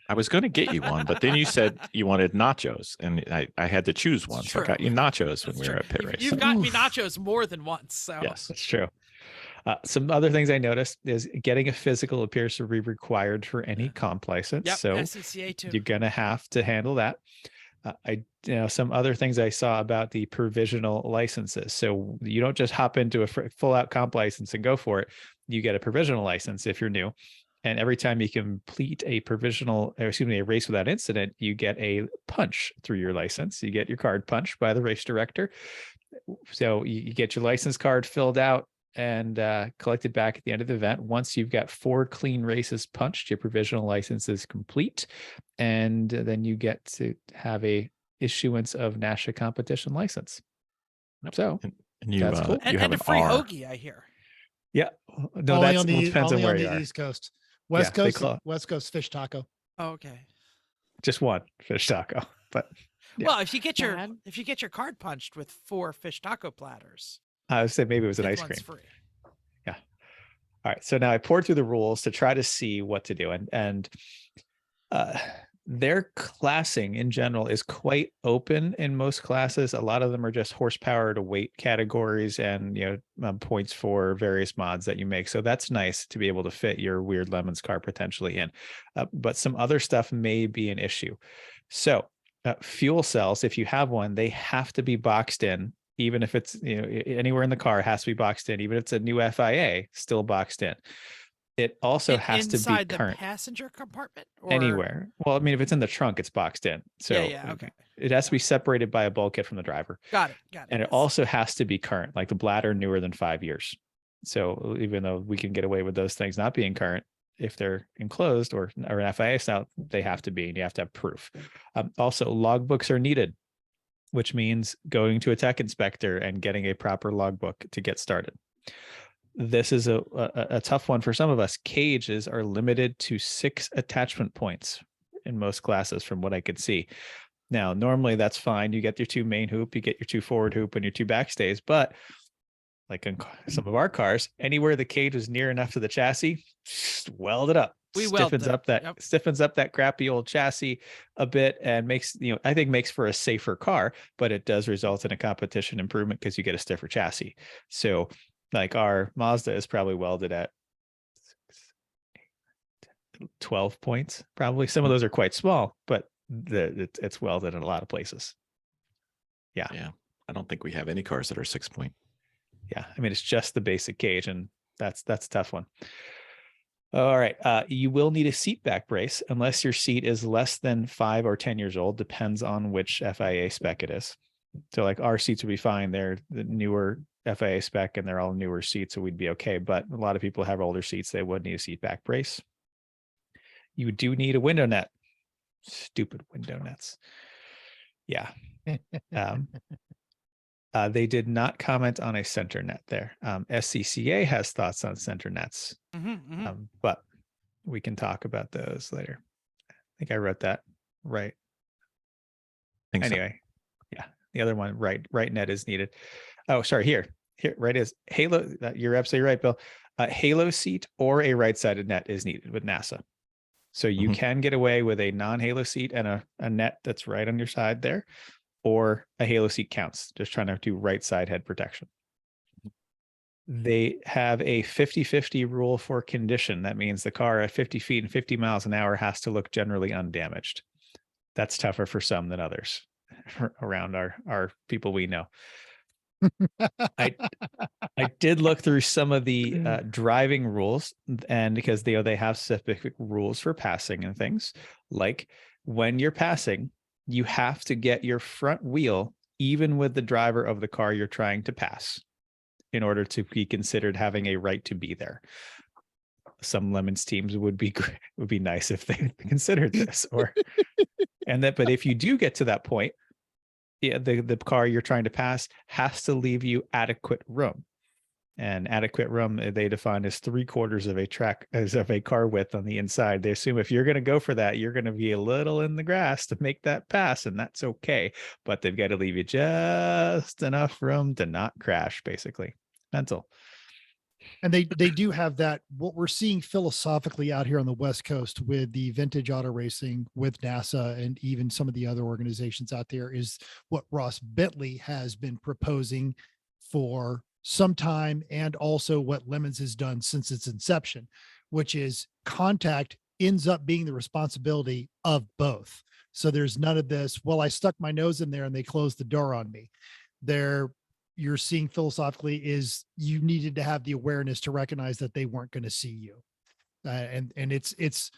I was going to get you one, but then you said you wanted nachos, and I had to choose one. It's So I got true. you nachos when That's we were true. at Pit Race. You've gotten me nachos more than once. So Yes. That's true. Some other things I noticed is getting a physical appears to be required for any comp license. Yep, So SCCA too. you're going to have to handle that. Some other things I saw about the provisional licenses. So you don't just hop into a full out comp license and go for it. You get a provisional license if you're new. And every time you complete a race without incident, you get a punch through your license. You get your card punched by the race director. So you get your license card filled out and collected back at the end of the event. Once you've got 4 clean races punched, your provisional license is complete. And then you get to have a issuance of NASHA competition license. So And you, That's cool. you have and an a free R. hoagie, I hear. yeah, no, only that's on the, depends on only where on you the are. East Coast. Yeah, they call- West Coast fish taco. Oh, okay. Just one fish taco, but yeah. Well, if you get Bad. your card punched with 4 fish taco platters, I would say maybe it was an fifth ice one's cream. free. All right. So now I poured through the rules to try to see what to do. And their classing in general is quite open in most classes. A lot of them are just horsepower to weight categories and, points for various mods that you make. So that's nice to be able to fit your Weird Lemons car potentially in. But some other stuff may be an issue. So fuel cells, if you have one, they have to be boxed in. Even if it's anywhere in the car, it has to be boxed in. Even if it's a new FIA, still boxed in. It also has to be inside the current passenger compartment or anywhere. Well, I mean, if it's in the trunk, it's boxed in. So yeah, okay. it has to be separated by a bulkhead from the driver. Got it. And it yes. also has to be current, like the bladder newer than 5 years. So even though we can get away with those things not being current, if they're enclosed or an FIA style, they have to be, and you have to have proof. Also, logbooks are needed, which means going to a tech inspector and getting a proper logbook to get started. This is a tough one for some of us. Cages are limited to 6 attachment points in most classes, from what I could see. Now, normally that's fine. You get your 2 main hoop, you get your 2 forward hoop, and your 2 backstays. But like in some of our cars, anywhere the cage is near enough to the chassis, weld it up. Stiffens up that crappy old chassis a bit, and makes, I think makes for a safer car, but it does result in a competition improvement because you get a stiffer chassis. So like our Mazda is probably welded at 12 points, probably. Some of those are quite small, but it's welded in a lot of places. Yeah. I don't think we have any cars that are 6 point. Yeah. I mean, it's just the basic cage, and that's a tough one. All right. You will need a seat back brace unless your seat is less than 5 or 10 years old. Depends on which FIA spec it is. So like our seats would be fine. They're the newer FIA spec and they're all newer seats, so we'd be okay. But a lot of people have older seats. They would need a seat back brace. You do need a window net. Stupid window nets. Yeah. They did not comment on a center net there. SCCA has thoughts on center nets, but we can talk about those later. I think I wrote that right. Anyway, yeah, the other one, right net is needed. Oh, sorry, here, right is halo. You're absolutely right, Bill. Halo seat or a right-sided net is needed with NASA. So you can get away with a non-halo seat and a net that's right on your side there, or a halo seat counts, just trying to do right side head protection. They have a 50-50 rule for condition. That means the car at 50 feet and 50 miles an hour has to look generally undamaged. That's tougher for some than others around our people we know. I did look through some of the driving rules, and because they have specific rules for passing and things, like when you're passing, you have to get your front wheel even with the driver of the car you're trying to pass in order to be considered having a right to be there. Some Lemons teams would be nice if they considered this, but if you do get to that point, the car you're trying to pass has to leave you adequate room. And adequate room, they define as 3/4 of a car width on the inside. They assume if you're going to go for that, you're going to be a little in the grass to make that pass, and that's okay. But they've got to leave you just enough room to not crash, basically. Mental. And they do have that. What we're seeing philosophically out here on the West Coast with the vintage auto racing, with NASA, and even some of the other organizations out there, is what Ross Bentley has been proposing for some time, and also what Lemons has done since its inception, which is contact ends up being the responsibility of both. So there's none of this, well, I stuck my nose in there and they closed the door on me. You're seeing philosophically is you needed to have the awareness to recognize that they weren't going to see you. And it's,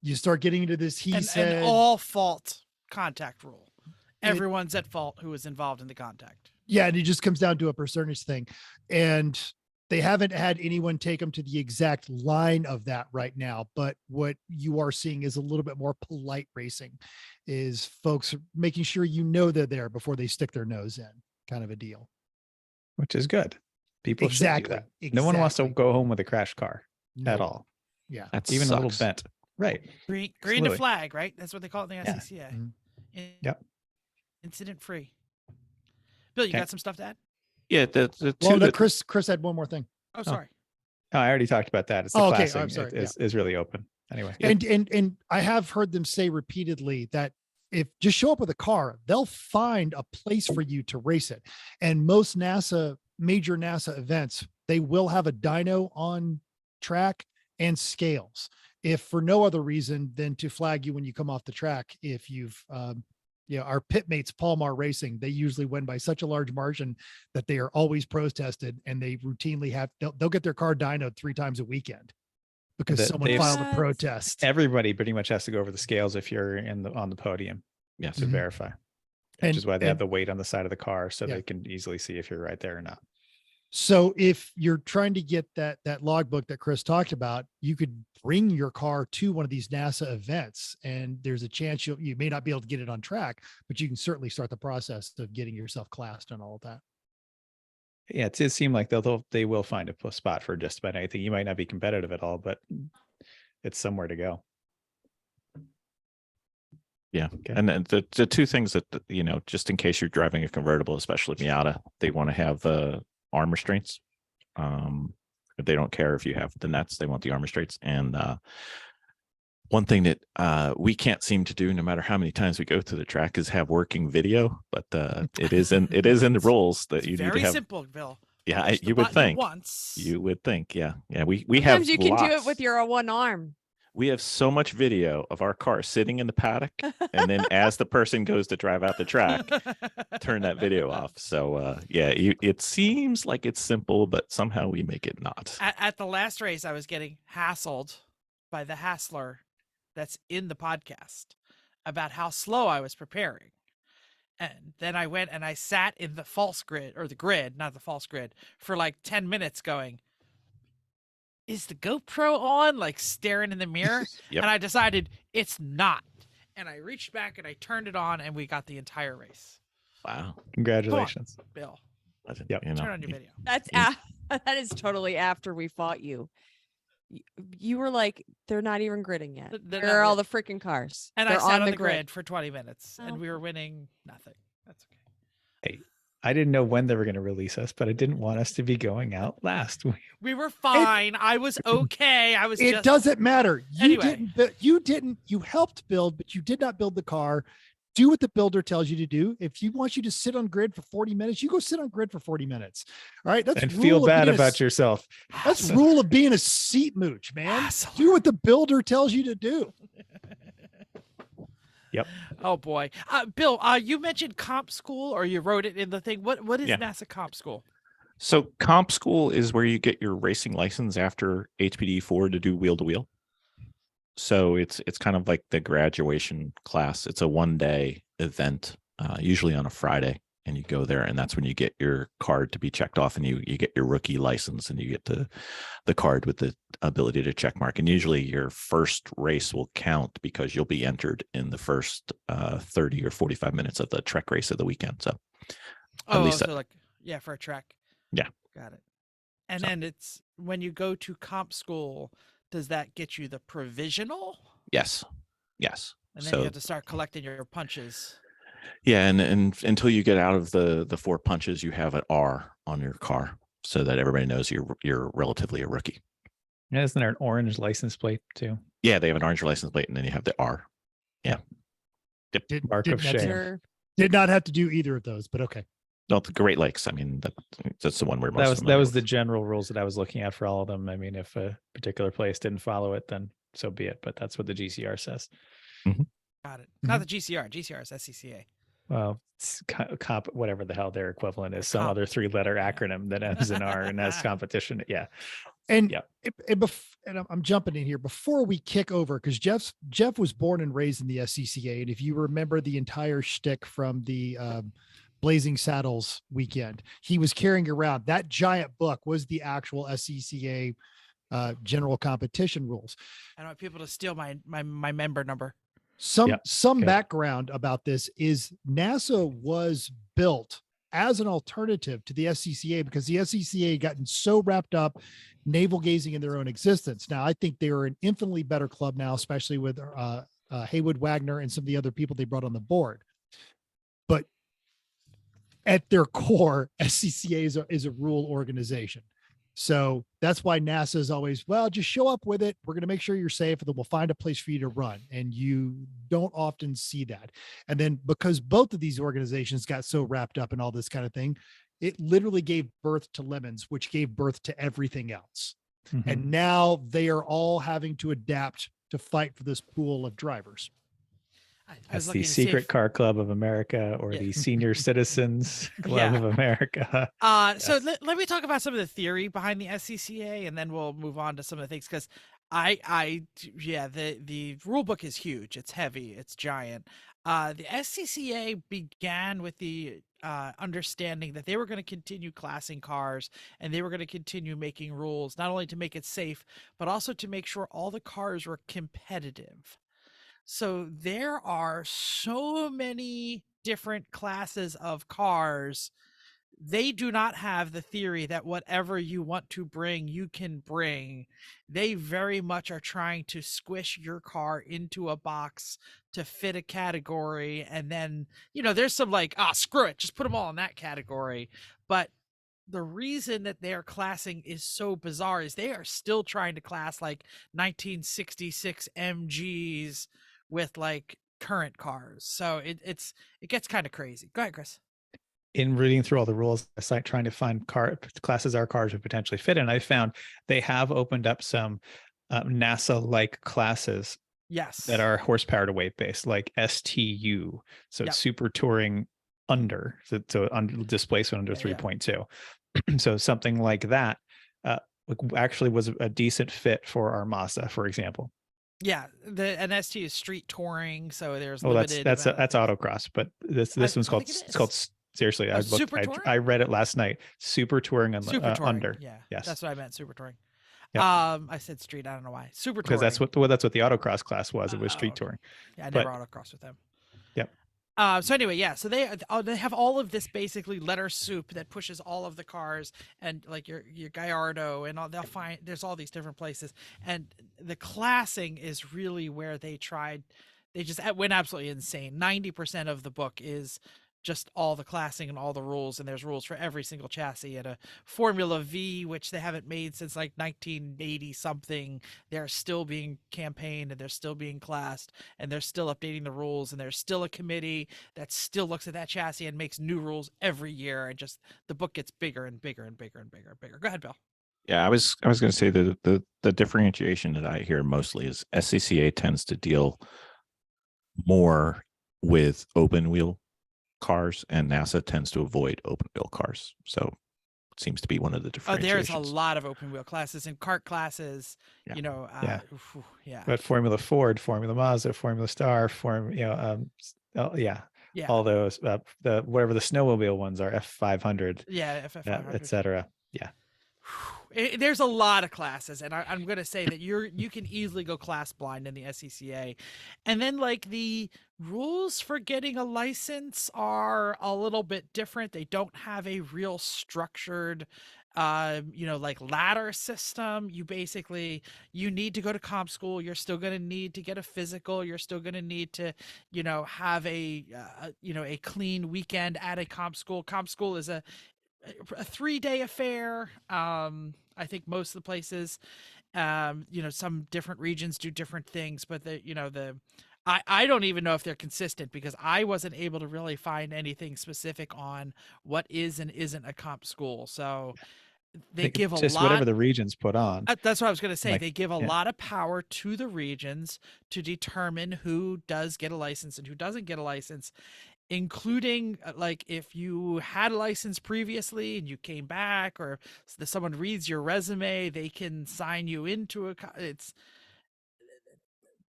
you start getting into this, an all fault contact rule. Everyone's at fault who was involved in the contact. Yeah. And it just comes down to a percentage thing. And they haven't had anyone take them to the exact line of that right now. But what you are seeing is a little bit more polite racing, is folks making sure they're there before they stick their nose in, kind of a deal. Which is good. People should do that. No one wants to go home with a crashed car at all. Yeah. That's even a little bent. Right. Green to flag, right? That's what they call it in the SCCA. Yeah. Yep. Incident free. Bill, you got some stuff to add? Yeah. Chris had one more thing. Oh, sorry. Oh, I already talked about that. It's the classing. I'm sorry. Is really open. Anyway. And I have heard them say repeatedly that if just show up with a car, they'll find a place for you to race it. And most major NASA events, they will have a dyno on track and scales, if for no other reason than to flag you when you come off the track. If you've, our pit mates, Palmar Racing, they usually win by such a large margin that they are always protested, and they routinely they'll get their car dynoed 3 times a weekend because That someone they've- filed a What? protest. Everybody pretty much has to go over the scales if you're on the podium Yes. to Mhm. verify. And- Which is why they have and- the weight on the side of the car so Yeah. they can easily see if you're right there or not. So if you're trying to get that logbook that Chris talked about, you could bring your car to one of these NASA events, and there's a chance you may not be able to get it on track, but you can certainly start the process of getting yourself classed and all of that. Yeah, it seems like they will find a spot for just about anything. You might not be competitive at all, but it's somewhere to go. Yeah. Okay. And then the two things that, just in case you're driving a convertible, especially Miata, they want to have the arm restraints. If they don't care if you have the nets, they want the arm restraints. And one thing that we can't seem to do, no matter how many times we go to the track, is have working video. But it is in the rules that you need to Very have. simple, Bill. Yeah, Push the you would button think. once. You would think. Yeah. We have. Sometimes you can do it lots. with your one arm. We have so much video of our car sitting in the paddock, and then as the person goes to drive out the track, turn that video off. So it seems like it's simple, but somehow we make it not. At the last race, I was getting hassled by the hassler that's in the podcast about how slow I was preparing. And then I went and I sat in the false grid, or the grid, not the false grid, for like 10 minutes going, is the GoPro on? Like staring in the mirror. Yep. And I decided it's not. And I reached back and I turned it on, and we got the entire race. Wow. Congratulations. Bill, Yep. turn on your video. That's that is totally after we fought you. You were like, they're not even gridding yet. They're Where are not all grid- the freaking cars? And They're I sat on the grid grid. for 20 minutes, and we Oh. were winning nothing. That's okay. I didn't know when they were going to release us, but I didn't want us to be going out last. We were fine. I was okay. I was It just doesn't matter. Anyway. You helped build, but you did not build the car. Do what the builder tells you to do. If you want you to sit on grid for 40 minutes, you go sit on grid for 40 minutes. All right. That's And rule feel of bad being about yourself. That's rule of being a seat mooch, man. Hassler. Do what the builder tells you to do. Yep. Oh boy, Bill, you mentioned comp school, or you wrote it in the thing. What is Yeah. NASA comp school? So comp school is where you get your racing license after HPD4 to do wheel to wheel. So it's kind of like the graduation class. It's a 1-day event, usually on a Friday, and you go there, and that's when you get your card to be checked off, and you get your rookie license, and you get the card with the ability to check mark. And usually your first race will count because you'll be entered in the first 30 or 45 minutes of the trek race of the weekend. So Oh, least so for a track. Yeah. Got it. And So- then it's when you go to comp school, does that get you the provisional? yes. And then So you have to start collecting your punches. yeah, and until you get out of the 4 punches, you have an R on your car so that everybody knows you're relatively a rookie. Yeah, isn't there an orange license plate too? Yeah, they have an orange license plate, and then you have the R. Did, Mark of didn't have to- shame. Sure. did not have to do either of those, but okay. No, the Great Lakes. I mean, that's the one we're most That familiar was the with. general rules that I was looking at for all of them. I mean, if a particular place didn't follow it, then so be it. But that's what the GCR says. Got it. Not the GCR. GCR is SCCA. Well, it's comp, whatever the hell their equivalent is, some Comp. other 3-letter acronym that ends in R and has competition. Yeah. And, Yep. and I'm jumping in here before we kick over, because Jeff was born and raised in the SCCA. And if you remember the entire shtick from the Blazing Saddles weekend, he was carrying around that giant book was the actual SCCA general competition rules. I don't want people to steal my member number. Some Okay. background about this is NASA was built as an alternative to the SCCA because the SCCA had gotten so wrapped up navel gazing in their own existence. Now, I think they are an infinitely better club now, especially with Haywood Wagner and some of the other people they brought on the board. But at their core, SCCA is a rule organization. So that's why NASA is always, well, just show up with it. We're going to make sure you're safe, and then we'll find a place for you to run. And you don't often see that. And then because both of these organizations got so wrapped up in all this kind of thing, it literally gave birth to Lemons, which gave birth to everything else. Mhm. And now they are all having to adapt to fight for this pool of drivers. I was That's looking the to see Secret if- Car Club of America or Yeah. the Senior Citizens Club Yeah. of America. So Yes. let me talk about some of the theory behind the SCCA, and then we'll move on to some of the things, because Yeah, the rule book is huge. It's heavy. It's giant. The SCCA began with the understanding that they were going to continue classing cars and they were going to continue making rules, not only to make it safe, but also to make sure all the cars were competitive. So there are so many different classes of cars. They do not have the theory that whatever you want to bring, you can bring. They very much are trying to squish your car into a box to fit a category. And then, there's some like, screw it, just put them all in that category. But the reason that their classing is so bizarre is they are still trying to class like 1966 MGs with like current cars. So it gets kind of crazy. Go ahead, Chris. In reading through all the rules, I started trying to find classes our cars would potentially fit in. I found they have opened up some NASA-like classes Yes, that are horsepower to weight based, like STU. So it's super touring under, so under displacement under 3.2. So something like that actually was a decent fit for our Mazda, for example. Yeah, an ST is street touring, so there's limited. That's autocross, but this one's called seriously. I read it last night. Super touring on Super touring, under. Yeah, yes, that's what I meant. Super touring. Yep. I said street. I don't know why. Super touring. Because that's what the autocross class was. It was street touring. Yeah, I never autocrossed with them. Yep. So anyway, yeah. So they have all of this basically letter soup that pushes all of the cars, and like your Gallardo and all. They'll find there's all these different places, and the classing is really where they tried. They just went absolutely insane. 90% of the book is just all the classing and all the rules, and there's rules for every single chassis. And a Formula V, which they haven't made since like 1980 something, they're still being campaigned and they're still being classed and they're still updating the rules, and there's still a committee that still looks at that chassis and makes new rules every year, and just the book gets bigger and bigger and bigger and bigger and bigger. Go ahead, Bill. Yeah, I was going to say that the differentiation that I hear mostly is SCCA tends to deal more with open wheel cars, and NASA tends to avoid open wheel cars. So it seems to be one of the differentiations. There's a lot of open wheel classes and kart classes. Yeah. Yeah. But Formula Ford, Formula Mazda, Formula Star, all those whatever the snowmobile ones are, F500. Yeah, F500, etc. Yeah. There's a lot of classes, and I'm going to say that you can easily go class blind in the SCCA. And then like the rules for getting a license are a little bit different. They don't have a real structured like ladder system. You need to go to comp school. You're still going to need to get a physical. You're still going to need to have a clean weekend at a comp school. Comp school is a 3-day affair. I think most of the places, some different regions do different things, but I don't even know if they're consistent, because I wasn't able to really find anything specific on what is and isn't a comp school. So they give just whatever the regions put on. That's what I was going to say. They give a lot of power to the regions to determine who does get a license and who doesn't get a license, including like if you had a license previously and you came back, or someone reads your resume, they can sign you into it's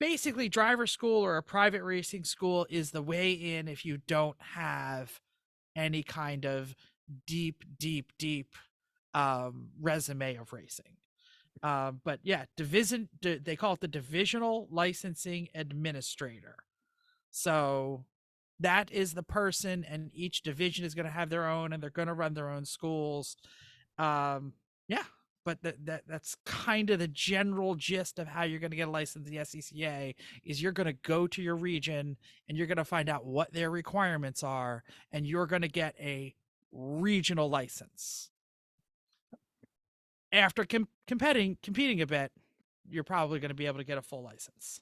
basically driver school or a private racing school is the way in if you don't have any kind of deep resume of racing. But yeah, they call it the divisional licensing administrator. So that is the person, and each division is going to have their own, and they're going to run their own schools. But that's kind of the general gist of how you're going to get a license in the SCCA. Is you're going to go to your region and you're going to find out what their requirements are, and you're going to get a regional license. After competing a bit, you're probably going to be able to get a full license.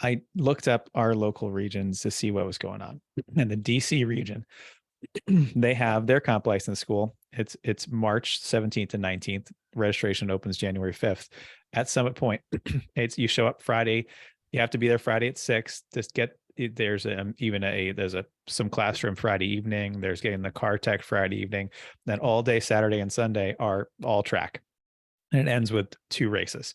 I looked up our local regions to see what was going on. And the DC region, they have their comp license school. It's March 17th and 19th. Registration opens January 5th at Summit Point. You show up Friday. You have to be there Friday at 6. There's some classroom Friday evening. There's getting the car tech Friday evening. Then all day Saturday and Sunday are all track. And it ends with 2 races.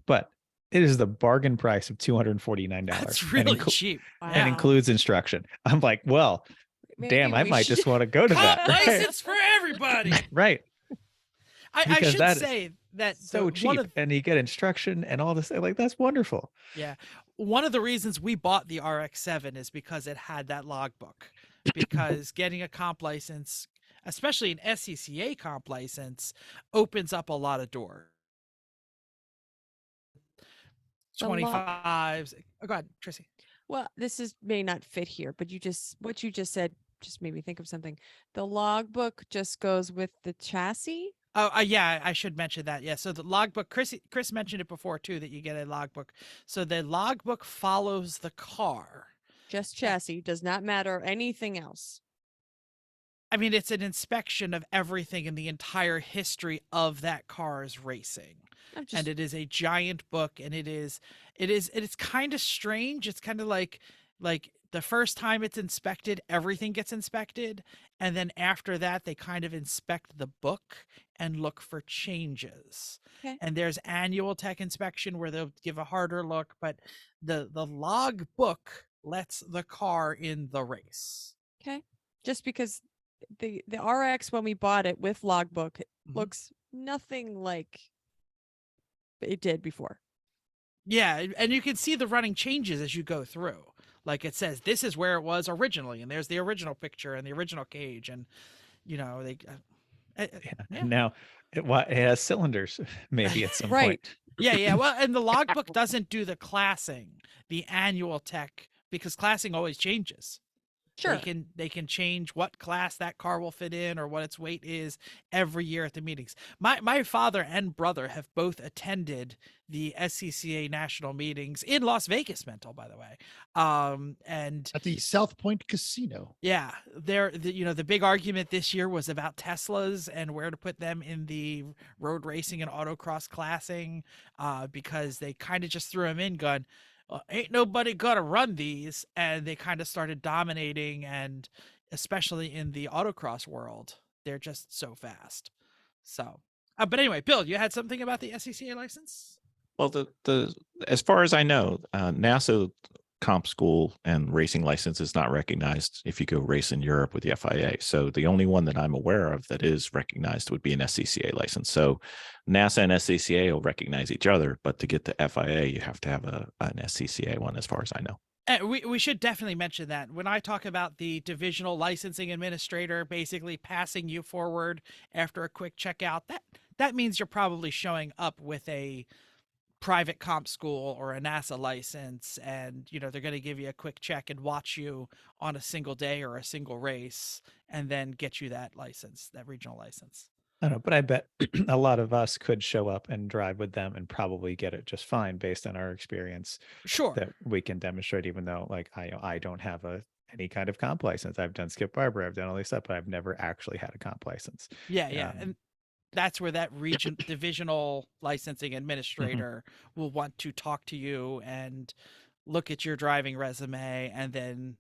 but it is the bargain price of $249. That's and really inclu- cheap. and Wow. includes instruction. I'm like, well, Maybe damn, I we might should- just want to go to Comp that. Right? license for everybody. Right. I Because should that is say that So one cheap, of and you get instruction and all this. Like, that's wonderful. Yeah. One of the reasons we bought the RX-7 is because it had that logbook. Because getting a comp license, especially an SCCA comp license, opens up a lot of doors. The lo- 25s. Oh, go ahead, Tracy. Well, may not fit here, but what you just said just made me think of something. The logbook just goes with the chassis. Oh, yeah, I should mention that. Yeah, so the logbook, Chris mentioned it before too, that you get a logbook. So the logbook follows the car. Just chassis, does not matter anything else. I mean, it's an inspection of everything in the entire history of that car's racing. And it is a giant book, and it's kind of strange. It's kind of like the first time it's inspected, everything gets inspected, and then after that they kind of inspect the book and look for changes. Okay. And there's annual tech inspection where they'll give a harder look, but the log book lets the car in the race. Okay. Just because the RX, when we bought it with logbook, it Mhm. looks nothing like it did before. Yeah, and you can see the running changes as you go through. Like it says, this is where it was originally, and there's the original picture and the original cage, and they. Yeah. And now it has cylinders, maybe at some Right. point. Yeah. Well, and the logbook doesn't do the classing, the annual tech, because classing always changes. Sure. They can change what class that car will fit in or what its weight is every year at the meetings. My father and brother have both attended the SCCA national meetings in Las Vegas, Mental, by the way. And At the South Point Casino. yeah, the big argument this year was about Teslas and where to put them in the road racing and autocross classing, because they kind of just threw them in, going, ain't nobody gonna run these, and they kind of started dominating, and especially in the autocross world, they're just so fast. So, but anyway, Bill, you had something about the SCCA license? Well, the as far as I know, NASA comp school and racing license is not recognized if you go race in Europe with the FIA. So the only one that I'm aware of that is recognized would be an SCCA license. So NASA and SCCA will recognize each other, but to get the FIA, you have to have an SCCA one, as far as I know. And we should definitely mention that when I talk about the divisional licensing administrator basically passing you forward after a quick checkout, that means you're probably showing up with a private comp school or a NASA license, and they're going to give you a quick check and watch you on a single day or a single race, and then get you that license, that regional license. I don't know, but I bet a lot of us could show up and drive with them and probably get it just fine based on our experience. Sure. That we can demonstrate, even though like I don't have any kind of comp license. I've done Skip Barber, I've done all this stuff, but I've never actually had a comp license. Yeah. And that's where that divisional licensing administrator will want to talk to you and look at your driving resume, and then,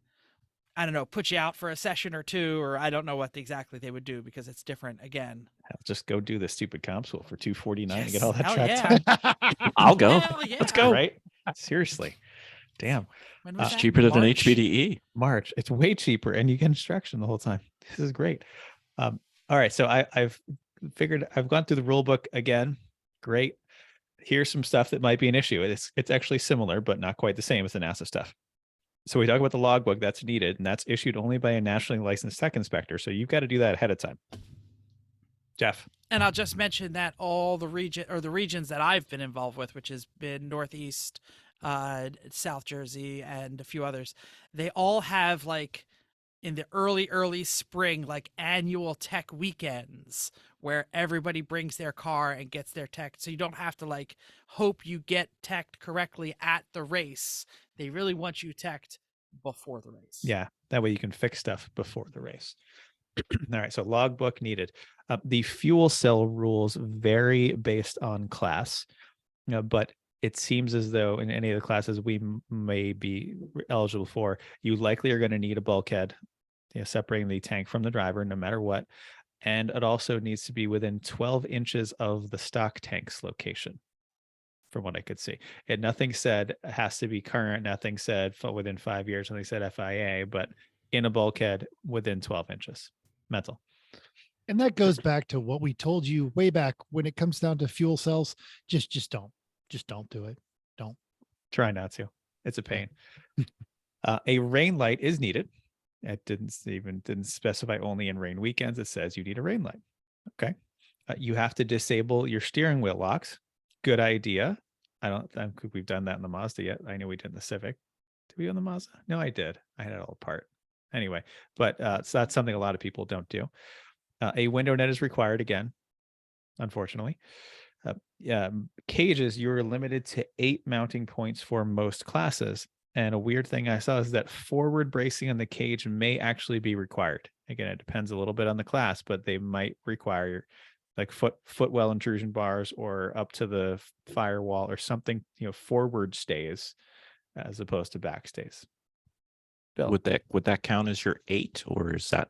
I don't know, put you out for a session or two, or I don't know what exactly they would do, because it's different again. I'll just go do the stupid comp school for $249 and Yes, get all that hell track yeah. time. I'll go. Hell yeah. Let's go. Right? Seriously. Damn. When was It's that? cheaper than March? HPDE. March. It's way cheaper, and you get instruction the whole time. This is great. All right. So I've gone through the rule book again. Great. Here's some stuff that might be an issue. It's actually similar, but not quite the same as the NASA stuff. So we talk about the logbook that's needed, and that's issued only by a nationally licensed tech inspector. So you've got to do that ahead of time. Jeff. And I'll just mention that all the regions that I've been involved with, which has been Northeast, South Jersey, and a few others, they all have, like, in the early spring, like, annual tech weekends where everybody brings their car and gets their tech. So you don't have to, like, hope you get teched correctly at the race. They really want you teched before the race. Yeah, that way you can fix stuff before the race. All right, so logbook needed. The fuel cell rules vary based on class, but it seems as though in any of the classes we may be eligible for, you likely are going to need a bulkhead, separating the tank from the driver no matter what. And it also needs to be within 12 inches of the stock tank's location. from what I could see. And nothing said it has to be current. Nothing said within 5 years. Nothing said FIA, but in a bulkhead within 12 inches metal. And that goes back to what we told you way back when it comes down to fuel cells. Just don't do it. Don't. Try not to. It's a pain. A rain light is needed. It didn't specify only in rain weekends. It says you need a rain light. Okay. You have to disable your steering wheel locks. Good idea. I don't think we've done that in the Mazda yet. I know we did in the Civic. Did we on the Mazda? No, I did. I had it all apart. Anyway, but so that's something a lot of people don't do. A window net is required again, unfortunately. Cages, you're limited to 8 mounting points for most classes. And a weird thing I saw is that forward bracing on the cage may actually be required. Again, it depends a little bit on the class, but they might require like footwell intrusion bars or up to the firewall or something, forward stays as opposed to back stays. Bill, Would that count as your 8, or is that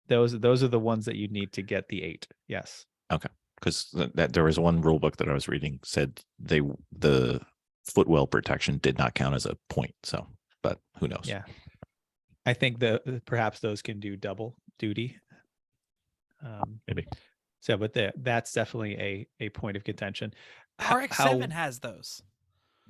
those are the ones that you need to get the 8? Yes. okay? Because that there was one rule book that I was reading said the footwell protection did not count as a point. So, but who knows? Yeah, I think perhaps those can do double duty. Maybe. So, but that's definitely a point of contention. RX-7 has those.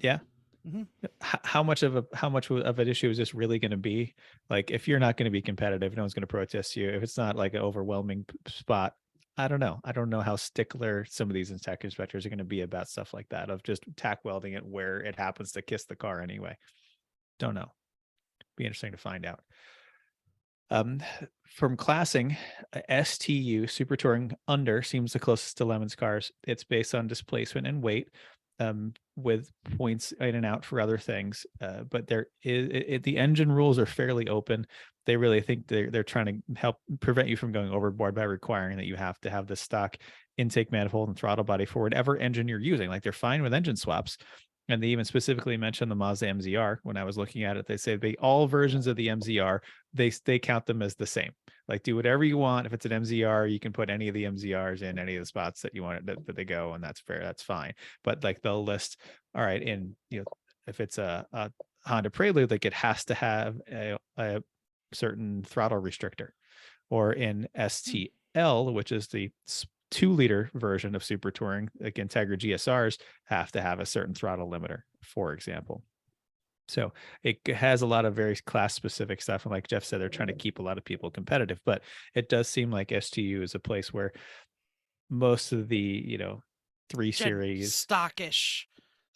Yeah. Mm-hmm. How much of an issue is this really going to be? Like, if you're not going to be competitive, no one's going to protest you. If it's not like an overwhelming spot, I don't know. I don't know how stickler some of these tech inspectors are going to be about stuff like that, of just tack welding it where it happens to kiss the car anyway. Don't know. Be interesting to find out. From classing, STU Super Touring Under seems the closest to Lemon's cars. It's based on displacement and weight, with points in and out for other things. But the engine rules are fairly open. They really think they're trying to help prevent you from going overboard by requiring that you have to have the stock intake manifold and throttle body for whatever engine you're using. Like, they're fine with engine swaps. And they even specifically mentioned the Mazda MZR. When I was looking at it, they say all versions of the MZR, they count them as the same. Like, do whatever you want. If it's an MZR, you can put any of the MZRs in any of the spots that you want that they go, and that's fair. That's fine. But like, they'll list, all right, if it's a Honda Prelude, like, it has to have a certain throttle restrictor, or in STL, which is the 2-liter version of Super Touring, like Integra GSRs, have to have a certain throttle limiter, for example. So it has a lot of very class specific stuff. And like Jeff said, they're trying to keep a lot of people competitive, but it does seem like STU is a place where most of the, 3 series stockish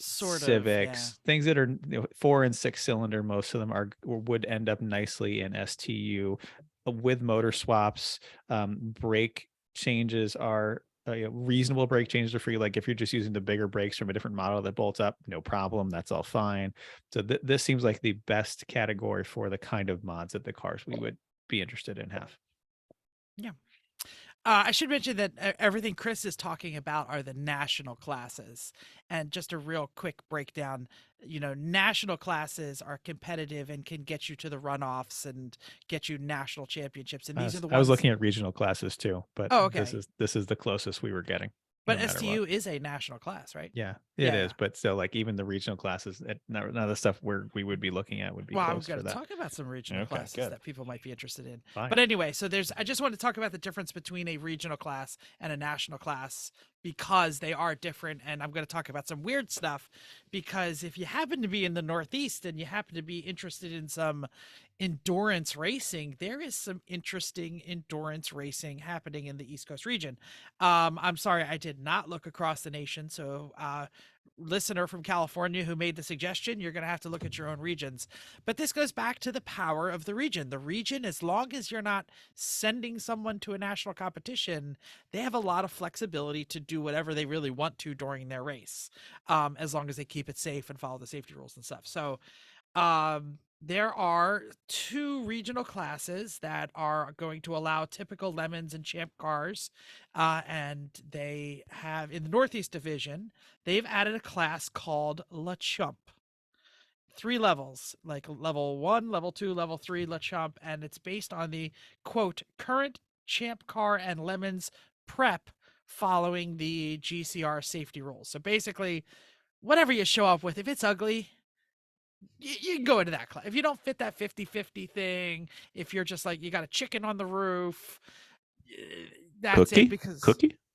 sort Civics, of things that are 4 and 6 cylinder, most of them would end up nicely in STU with motor swaps. Brake changes are reasonable. Brake changes are free. Like, if you're just using the bigger brakes from a different model that bolts up, no problem. That's all fine. So this seems like the best category for the kind of mods that the cars we would be interested in have. Yeah. I should mention that everything Chris is talking about are the national classes. And just a real quick breakdown, national classes are competitive and can get you to the runoffs and get you national championships. And these are the ones. I was looking at regional classes too, but okay. This is the closest we were getting. But STU is a national class, right? Yeah, it is. But still, like, even the regional classes, none of the stuff we would be looking at would be close. I'm going to talk about some regional classes that people might be interested in. Fine. But anyway, so I just want to talk about the difference between a regional class and a national class, because they are different. And I'm going to talk about some weird stuff, because if you happen to be in the Northeast and you happen to be interested in some endurance racing, there is some interesting endurance racing happening in the East Coast region. I'm sorry, I did not look across the nation. So listener from California who made the suggestion, you're going to have to look at your own regions. But this goes back to the power of the region. The region, as long as you're not sending someone to a national competition, they have a lot of flexibility to do whatever they really want to during their race, as long as they keep it safe and follow the safety rules and stuff. So there are 2 regional classes that are going to allow typical Lemons and Champ cars. And they have, in the Northeast Division, they've added a class called Le Chump. 3 levels, like level 1, level 2, level 3, Le Chump. And it's based on the, quote, current Champ car and Lemons prep following the GCR safety rules. So basically, whatever you show up with, if it's ugly, you can go into that class. If you don't fit that 50-50 thing, if you're just like, you got a chicken on the roof, that's Cookie? it. Because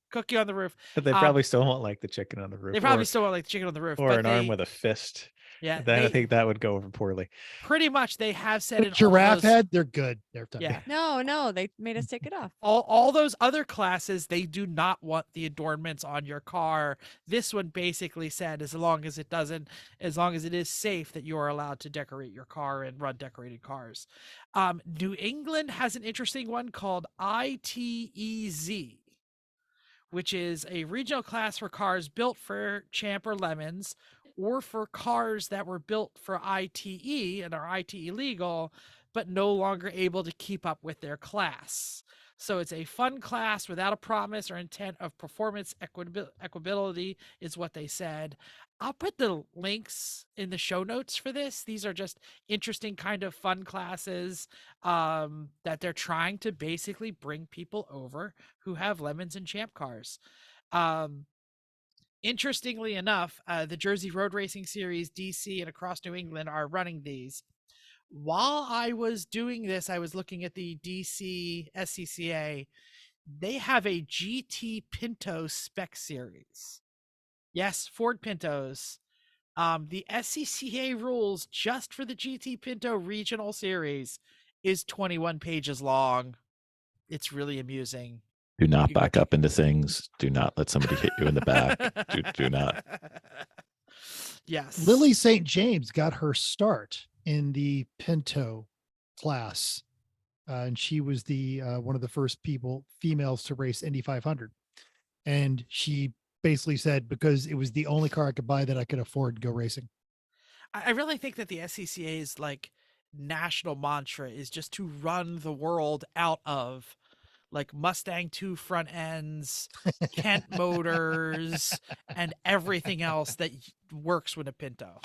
cookie on the roof. But they probably still won't like the chicken on the roof. They probably still won't like the chicken on the roof. Or but an arm with a fist. Yeah, I think that would go over poorly. pretty much they have said in all Giraffe those, head, they're good. They're done. Yeah. No, they made us take it off. all those other classes, they do not want the adornments on your car. This one basically said as long as it is safe, that you are allowed to decorate your car and run decorated cars. New England has an interesting one called ITEZ, which is a regional class for cars built for Champ or Lemons, or for cars that were built for ITE and are ITE legal, but no longer able to keep up with their class. So it's a fun class without a promise or intent of performance equability is what they said. I'll put the links in the show notes for this. These are just interesting kind of fun classes that they're trying to basically bring people over who have Lemons and Champ cars. Interestingly enough, the Jersey Road Racing Series, DC, and across New England are running these. While I was doing this, I was looking at the DC SCCA. They have a GT Pinto spec series. Yes, Ford Pintos. The SCCA rules just for the GT Pinto regional series is 21 pages long. It's really amusing. Do not back up into things. Do not let somebody hit you in the back. Do not. Yes. Lily St. James got her start in the Pinto class. And she was the one of the first females to race Indy 500. And she basically said, because it was the only car I could buy that I could afford to go racing. I really think that the SCCA's like national mantra is just to run the world out of like Mustang 2 front ends, Kent motors, and everything else that works with a Pinto.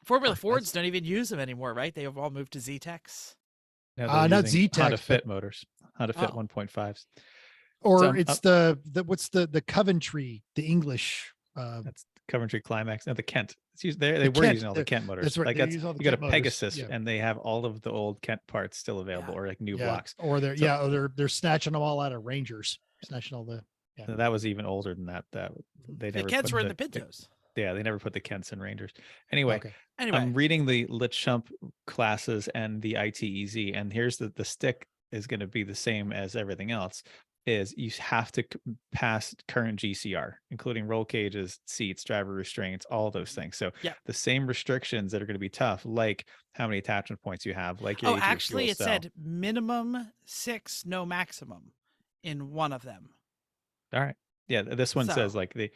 Formula Fords don't even use them anymore, right? They have all moved to Z-Techs. No, not Z-Techs, How to fit motors. How to fit 1.5s. Or it's what's the Coventry, the English. That's Coventry Climax. No, the Kent. They were Kent, using all the Kent motors. That's right. Like You got a Pegasus, and they have all of the old Kent parts still available, or like new blocks. Or they're they're snatching them all out of Rangers, snatching all the. Yeah. That was even older than that. They never. The Kents were in the Pintos. Yeah, they never put the Kents in Rangers. Anyway, Anyway, I'm reading the Litchump classes and the ITEZ, and here's the stick is going to be the same as everything else. Is you have to pass current GCR, including roll cages, seats, driver restraints, all those things. So the same restrictions that are going to be tough, like how many attachment points you have, like your actually it said minimum 6, no maximum in one of them. All right. Yeah, this one says like they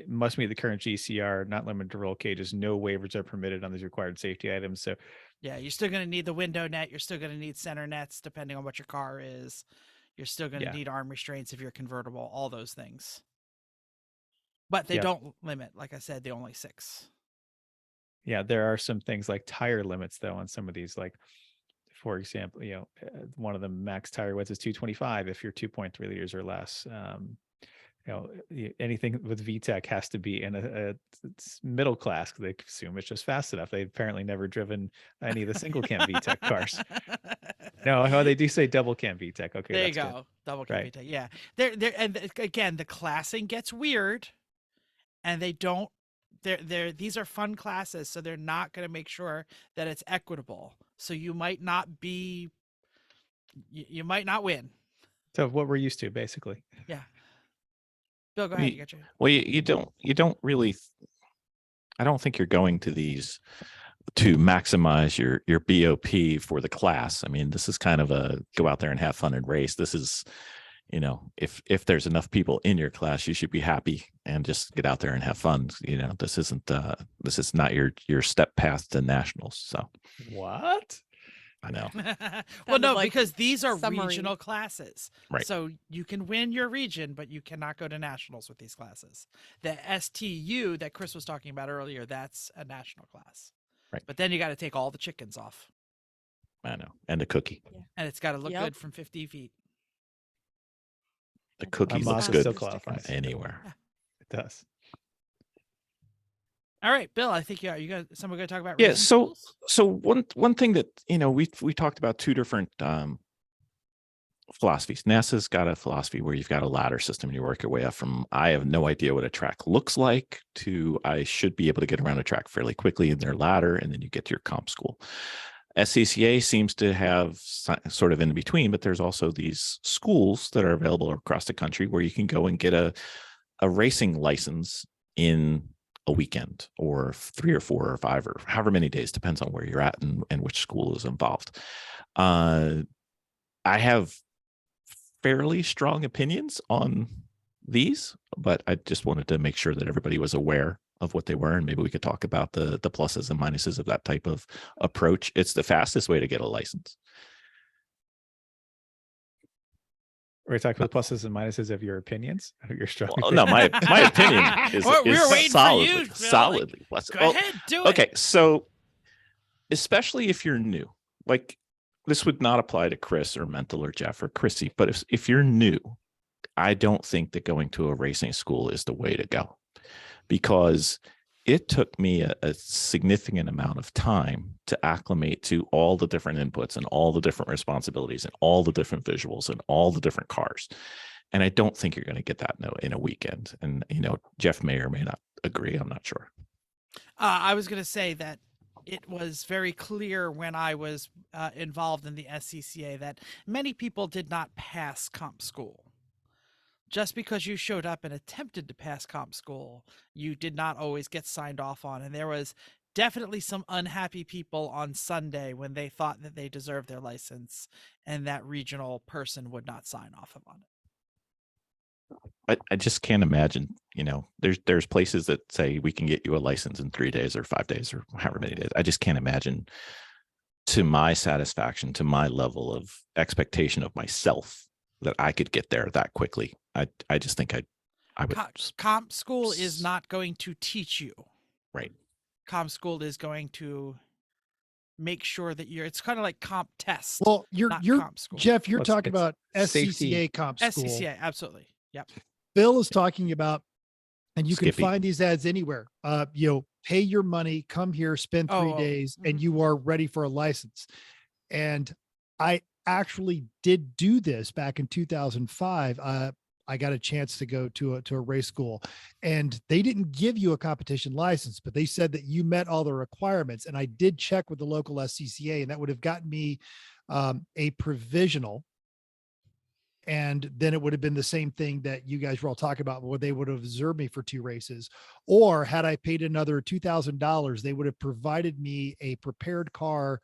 must meet the current GCR, not limited to roll cages. No waivers are permitted on these required safety items. So yeah, you're still going to need the window net. You're still going to need center nets, depending on what your car is. You're still going to need arm restraints if you're convertible, all those things. But they don't limit, like I said, they only 6. Yeah, there are some things like tire limits, though, on some of these. Like, for example, one of the max tire width is 225 if you're 2.3 liters or less. Anything with VTEC has to be in a middle class because they assume it's just fast enough. They've apparently never driven any of the single cam VTEC cars. No, they do say double cam VTEC. Okay, there you go, good. Double cam VTEC. Yeah, and again, the classing gets weird, and they don't. These are fun classes, so they're not going to make sure that it's equitable. So you might not win. So what we're used to, basically. Yeah. Bill, go ahead. Well, you don't really. I don't think you're going to these to maximize your BOP for the class. I mean, this is kind of a go out there and have fun and race. This is, if there's enough people in your class, you should be happy and just get out there and have fun. This is not your step path to nationals. So what? I know. Well, no, because these are regional classes. Right. So you can win your region, but you cannot go to nationals with these classes. The STU that Chris was talking about earlier, that's a national class. Right. But then you got to take all the chickens off. I know. And a cookie. Yeah. And it's got to look good from 50 feet. The cookie looks good anywhere. does. All right, Bill. I think you got someone going to talk about Yeah. racing So schools? one thing that we talked about two different philosophies. NASA's got a philosophy where you've got a ladder system and you work your way up from I have no idea what a track looks like to I should be able to get around a track fairly quickly in their ladder, and then you get to your comp school. SCCA seems to have sort of in between, but there's also these schools that are available across the country where you can go and get a racing license in a weekend or 3 or 4 or 5 or however many days, depends on where you're at and which school is involved. I have fairly strong opinions on these, but I just wanted to make sure that everybody was aware of what they were, and maybe we could talk about the pluses and minuses of that type of approach. It's the fastest way to get a license. We're talking about the pluses and minuses of your opinions. Your strong. Well, no, my opinion is, Well, we is were waiting for solidly, you, Phil, solidly plus. Go ahead, do it. Okay, so especially if you're new, like this would not apply to Chris or Mental or Jeff or Chrissy, but if you're new, I don't think that going to a racing school is the way to go, because it took me a significant amount of time to acclimate to all the different inputs and all the different responsibilities and all the different visuals and all the different cars. And I don't think you're going to get that in a weekend. And, Jeff may or may not agree. I'm not sure. I was going to say that it was very clear when I was involved in the SCCA that many people did not pass comp school. Just because you showed up and attempted to pass comp school, you did not always get signed off on. And there was definitely some unhappy people on Sunday when they thought that they deserved their license and that regional person would not sign off on it. I just can't imagine, there's places that say we can get you a license in 3 days or 5 days or however many days. I just can't imagine, to my satisfaction, to my level of expectation of myself, that I could get there that quickly. I just think I would. Comp school is not going to teach you. Right. Comp school is going to make sure that it's kind of like comp test. Well, you're comp school. Jeff, you're Well, talking about safety. SCCA comp school. SCCA, absolutely. Yep. Bill is talking about, and you Skippy. can find these ads anywhere. Pay your money, come here, spend 3 days, and you are ready for a license. And I actually did do this back in 2005. I got a chance to go to a race school, and they didn't give you a competition license, but they said that you met all the requirements. And I did check with the local SCCA, and that would have gotten me a provisional. And then it would have been the same thing that you guys were all talking about, where they would have observed me for 2 races. Or had I paid another $2,000, they would have provided me a prepared car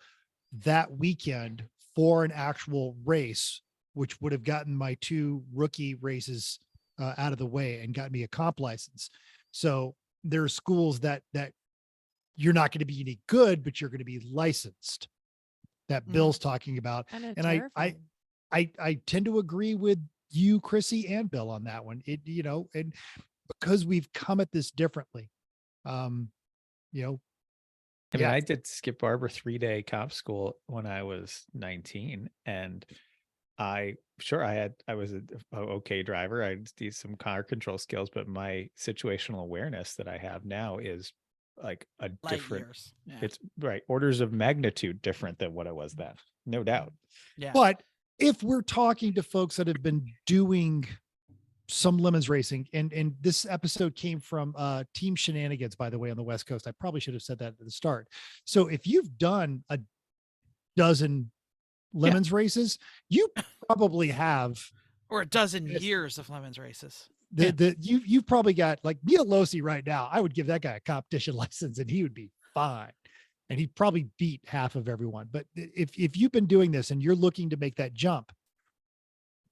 that weekend for an actual race, which would have gotten my 2 rookie races out of the way and got me a comp license. So there are schools that you're not going to be any good, but you're going to be licensed, that Bill's talking about. And I tend to agree with you, Chrissy, and Bill on that one. And because we've come at this differently, I mean, I did Skip Barber 3-day comp school when I was 19, and I was an okay driver. I did some car control skills, but my situational awareness that I have now is like a Light different, years. Yeah. it's right, orders of magnitude different than what I was then, no doubt. Yeah. But if we're talking to folks that have been doing some lemons racing, and this episode came from Team Shenanigans, by the way, on the West Coast. I probably should have said that at the start. So if you've done a dozen lemons races, you probably have, or a dozen years of lemons races. You've probably got, like Mia Losi right now. I would give that guy a competition license and he would be fine. And he'd probably beat half of everyone. But if you've been doing this and you're looking to make that jump,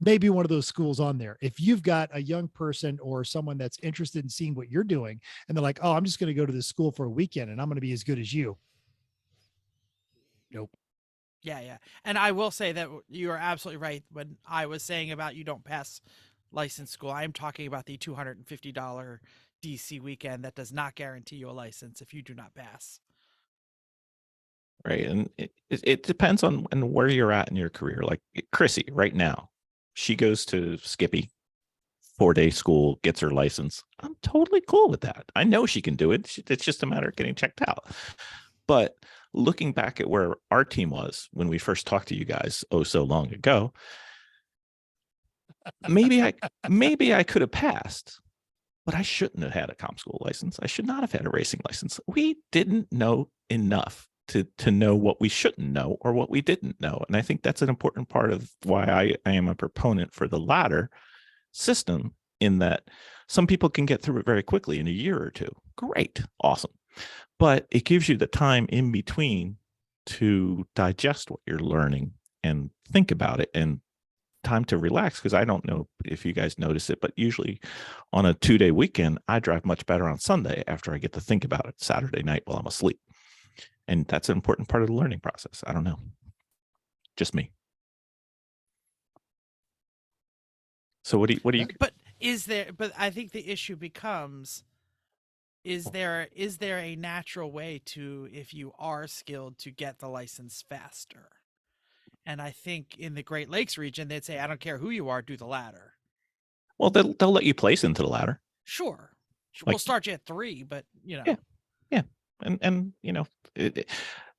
maybe one of those schools on there. If you've got a young person or someone that's interested in seeing what you're doing, and they're like, oh, I'm just going to go to this school for a weekend and I'm going to be as good as you. Nope. Yeah. And I will say that you are absolutely right. When I was saying about you don't pass license school, I'm talking about the $250 DC weekend that does not guarantee you a license if you do not pass. Right. And it depends on where you're at in your career. Like Chrissy right now, she goes to Skippy 4-day school, gets her license. I'm totally cool with that. I know she can do it. It's just a matter of getting checked out. But looking back at where our team was when we first talked to you guys so long ago, maybe I could have passed, but I shouldn't have had a comp school license. I should not have had a racing license. We didn't know enough to know what we shouldn't know or what we didn't know. And I think that's an important part of why I am a proponent for the ladder system, in that some people can get through it very quickly in a year or two. Great. Awesome. But it gives you the time in between to digest what you're learning and think about it, and time to relax. Because I don't know if you guys notice it, but usually on a 2-day weekend, I drive much better on Sunday after I get to think about it Saturday night while I'm asleep. And that's an important part of the learning process. I don't know. Just me. So what do you But I think the issue becomes, is there a natural way to, if you are skilled, to get the license faster? And I think in the Great Lakes region, they'd say, I don't care who you are, do the ladder. Well, they'll let you place into the ladder. Sure. Like, we'll start you at 3, but you know. Yeah. And you know,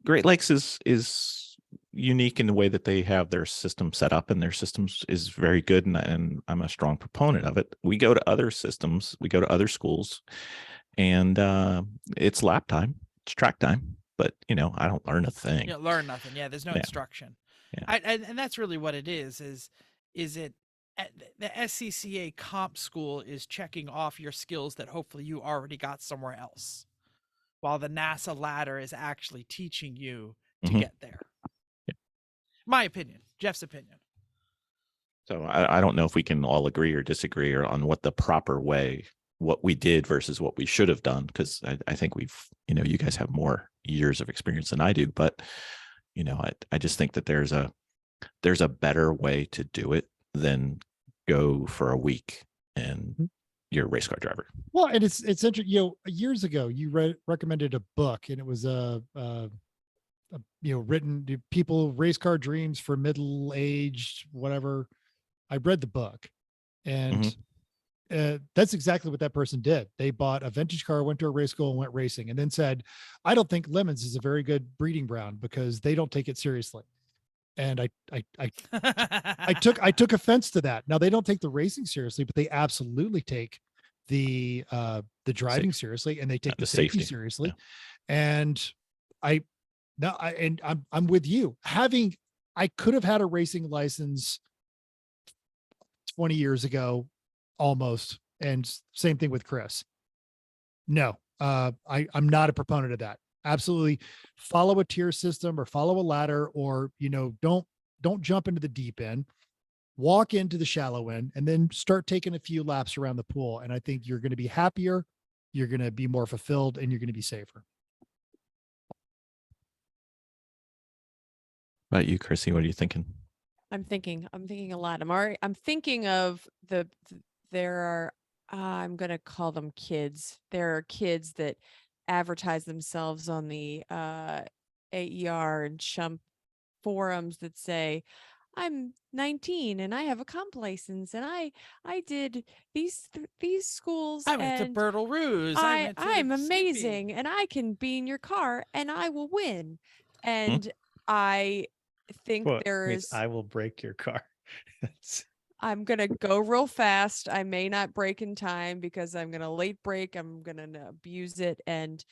Great Lakes is unique in the way that they have their system set up, and their systems is very good, and I'm a strong proponent of it. We go to other systems, we go to other schools, and it's lap time, it's track time, but you know, I don't learn a thing. You learn nothing. Yeah, there's no instruction. Yeah. And that's really what it is it the SCCA comp school is checking off your skills that hopefully you already got somewhere else, while the NASA ladder is actually teaching you to get there. Yeah. My opinion, Jeff's opinion. So I don't know if we can all agree or disagree on what the proper way, what we did versus what we should have done, because I think we've, you know, you guys have more years of experience than I do, but you know, I just think that there's a better way to do it than go for a week and you're a race car driver. Well, and it's interesting. You know, years ago, you recommended a book, and it was written to people, race car dreams for middle-aged, whatever. I read the book, and that's exactly what that person did. They bought a vintage car, went to a race school, and went racing, and then said, "I don't think Lemons is a very good breeding ground because they don't take it seriously." And I took offense to that. Now, they don't take the racing seriously, but they absolutely take the driving seriously, and they take the safety seriously. Yeah. And I'm with you. I could have had a racing license 20 years ago, almost. And same thing with Chris. No, I'm not a proponent of that. Absolutely follow a tier system or follow a ladder, or, you know, don't jump into the deep end, walk into the shallow end, and then start taking a few laps around the pool. And I think you're going to be happier, you're going to be more fulfilled, and you're going to be safer. About you, Chrissy, what are you thinking? I'm thinking a lot. I'm thinking of I'm going to call them kids. There are kids that advertise themselves on the AER and Shump forums that say, I'm 19 and I have a comp license, and I did these schools. I went to Bertle Roos. I'm amazing, and I can be in your car and I will win. And I think I will break your car. I'm going to go real fast. I may not brake in time because I'm going to late brake. I'm going to abuse it. And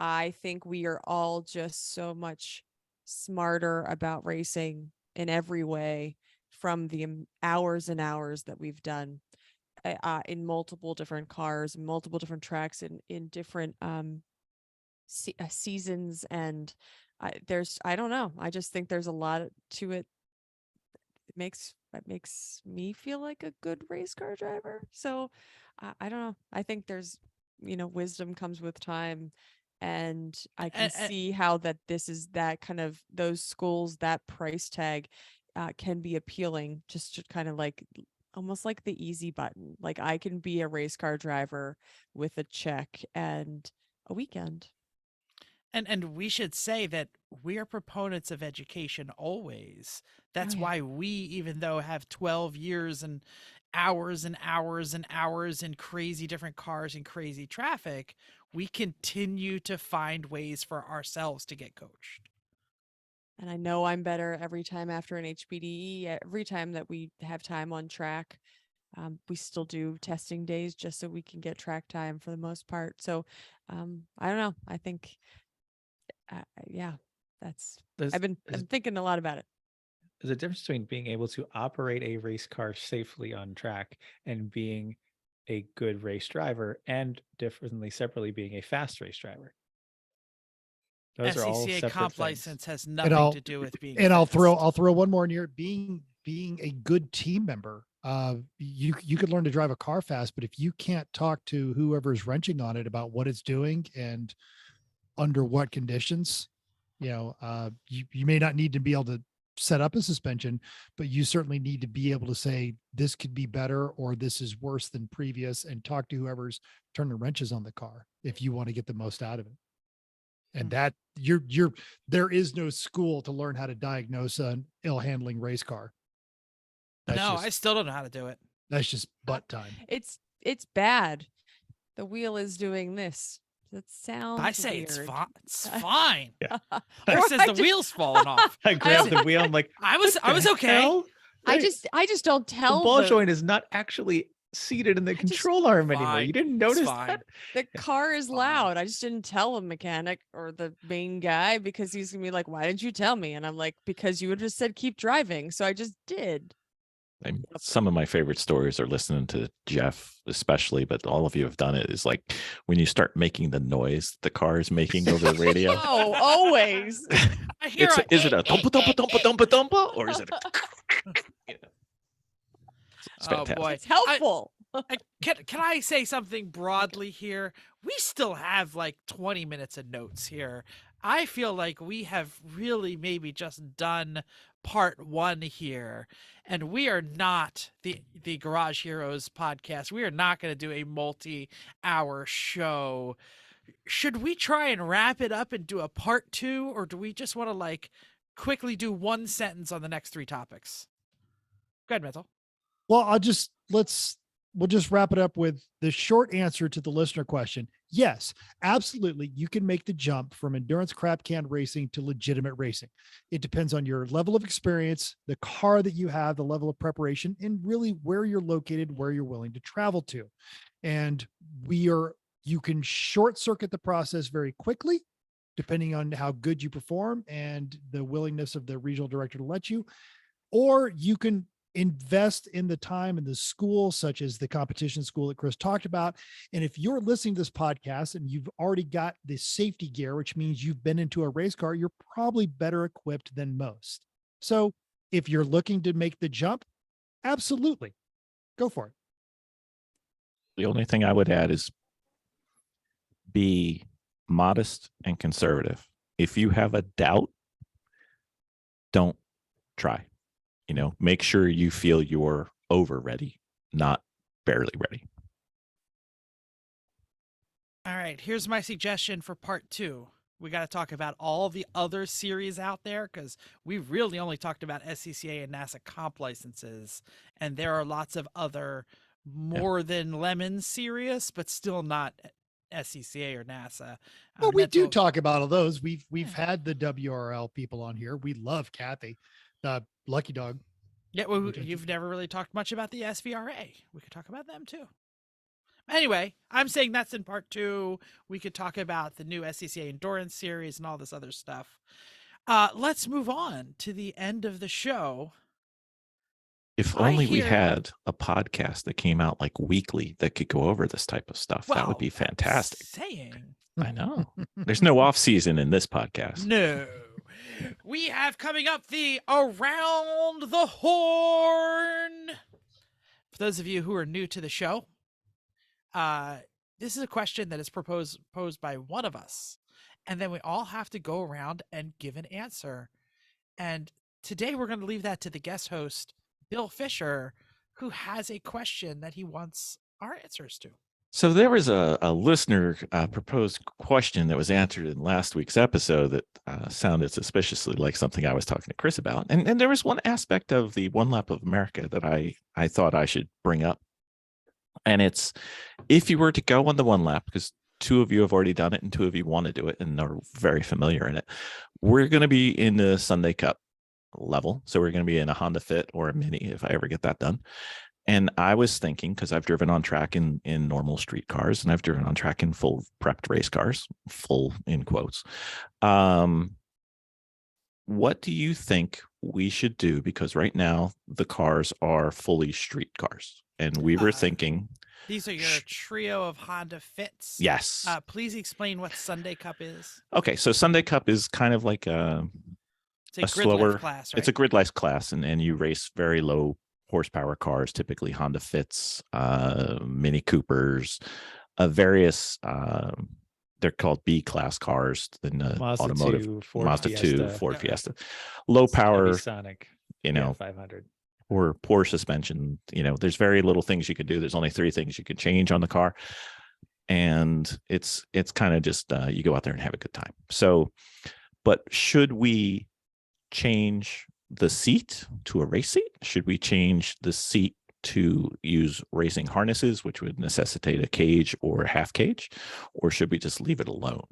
I think we are all just so much smarter about racing in every way from the hours and hours that we've done in multiple different cars, multiple different tracks, in different seasons. And I don't know. I just think there's a lot to it. That makes me feel like a good race car driver. So I don't know. I think there's, wisdom comes with time, and I can see how this is that kind of those schools, that price tag can be appealing, just to kind of like almost like the easy button. Like, I can be a race car driver with a check and a weekend. And we should say that we are proponents of education always. That's why we, even though have 12 years hours and hours and hours in crazy different cars and crazy traffic, we continue to find ways for ourselves to get coached. And I know I'm better every time after an HPDE, every time that we have time on track. We still do testing days just so we can get track time for the most part. So I don't know. I think, yeah, I've been thinking a lot about it. There's a difference between being able to operate a race car safely on track and being a good race driver, and separately being a fast race driver. Those are all SCCA separate comp things. license has nothing to do with being. And I'll throw fast. one more in here. Being a good team member. You could learn to drive a car fast, but if you can't talk to whoever's wrenching on it about what it's doing and under what conditions, you may not need to be able to set up a suspension, but you certainly need to be able to say this could be better or this is worse than previous, and talk to whoever's turning wrenches on the car if you want to get the most out of it. And that there is no school to learn how to diagnose an ill handling race car. I still don't know how to do it. That's just butt time. It's bad. The wheel is doing this. That sounds I say weird. it's fine. Yeah. Or says the wheel's falling off. I grabbed the wheel. I'm like, I was okay. hell? I just don't tell the ball joint is not actually seated in the control arm anymore. fine. You didn't It's notice fine. that? the car is fine. loud. I just didn't tell a mechanic or the main guy, because he's gonna be like, why didn't you tell me? And I'm like, because you had just said keep driving. So I just did. Some of my favorite stories are listening to Jeff, especially, but all of you have done it. Is like when you start making the noise the car is making over the radio. Oh, always. I hear Is it a dumpa dumpa dumpa dumpa dumpa, or is it a? It's Oh, fantastic. boy. It's helpful. Can I say something broadly here? We still have like 20 minutes of notes here. I feel like we have really maybe just done part one here, and we are not the Garage Heroes podcast. We are not going to do a multi-hour show. Should we try and wrap it up and do a part two, or do we just want to like quickly do one sentence on the next three topics? Go ahead, Mental. Well, we'll just wrap it up with the short answer to the listener question. Yes, absolutely. You can make the jump from endurance crap can racing to legitimate racing. It depends on your level of experience, the car that you have, the level of preparation, and really where you're located, where you're willing to travel to. And you can short circuit the process very quickly, depending on how good you perform and the willingness of the regional director to let you, or you can invest in the time in the school, such as the competition school that Chris talked about. And if you're listening to this podcast and you've already got the safety gear, which means you've been into a race car, you're probably better equipped than most. So if you're looking to make the jump, absolutely go for it. The only thing I would add is be modest and conservative. If you have a doubt, don't try. Make sure you feel you're over ready, not barely ready. All right, here's my suggestion for part two. We got to talk about all the other series out there, because we really only talked about SCCA and NASA comp licenses, and there are lots of other more than lemon serious, but still not SCCA or NASA. Well, we do talk about all those. We've had the WRL people on here. We love Kathy, Lucky Dog. Yeah, well, you've never really talked much about the SVRA. We could talk about them too. Anyway, I'm saying that's in part two. We could talk about the new SCCA Endurance Series and all this other stuff. Let's move on to the end of the show. If only we had a podcast that came out like weekly that could go over this type of stuff. That would be fantastic. I know. There's no off season in this podcast. No. We have coming up the Around the Horn. For those of you who are new to the show, this is a question that is posed by one of us, and then we all have to go around and give an answer. And today we're going to leave that to the guest host, Bill Fisher, who has a question that he wants our answers to. So there was a listener proposed question that was answered in last week's episode that sounded suspiciously like something I was talking to Chris about. And there was one aspect of the One Lap of America that I thought I should bring up. And it's, if you were to go on the one lap, because 2 of you have already done it and 2 of you want to do it and are very familiar in it, we're going to be in the Sunday Cup level. So we're going to be in a Honda Fit or a Mini if I ever get that done. And I was thinking, because I've driven on track in normal street cars and I've driven on track in full prepped race cars, full in quotes. What do you think we should do? Because right now the cars are fully street cars. And we were thinking, these are your trio of Honda Fits. yes. Please explain what Sunday Cup is. Okay, so Sunday Cup is kind of like It's a grid slower life class, right? It's a grid life class, and you race very low horsepower cars, typically Honda Fits, Mini Coopers, various. They're called B class cars in the Mazda automotive. 2, Ford Mazda Fiesta, 2, Ford Fiesta, low power, Sonic, you know, 500. or poor suspension. You know, there's very little things you can do. There's only 3 things you can change on the car, and it's kind of just you go out there and have a good time. So, but should we change the seat to a race seat? Should we change the seat to use racing harnesses, which would necessitate a cage or half cage, or should we just leave it alone?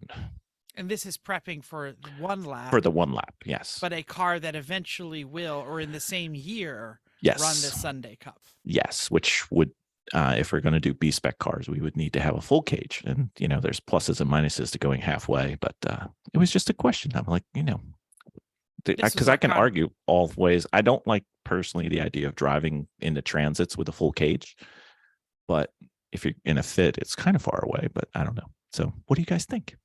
And this is prepping for the one lap. For the one lap, yes. But a car that eventually will, or in the same year, yes, run the Sunday Cup. Yes, which would, if we're going to do B spec cars, we would need to have a full cage. And, you know, there's pluses and minuses to going halfway. But it was just a question. I'm like, you know, because I can argue all ways. I don't like personally the idea of driving into transits with a full cage, but if you're in a Fit, it's kind of far away, but I don't know. So what do you guys think?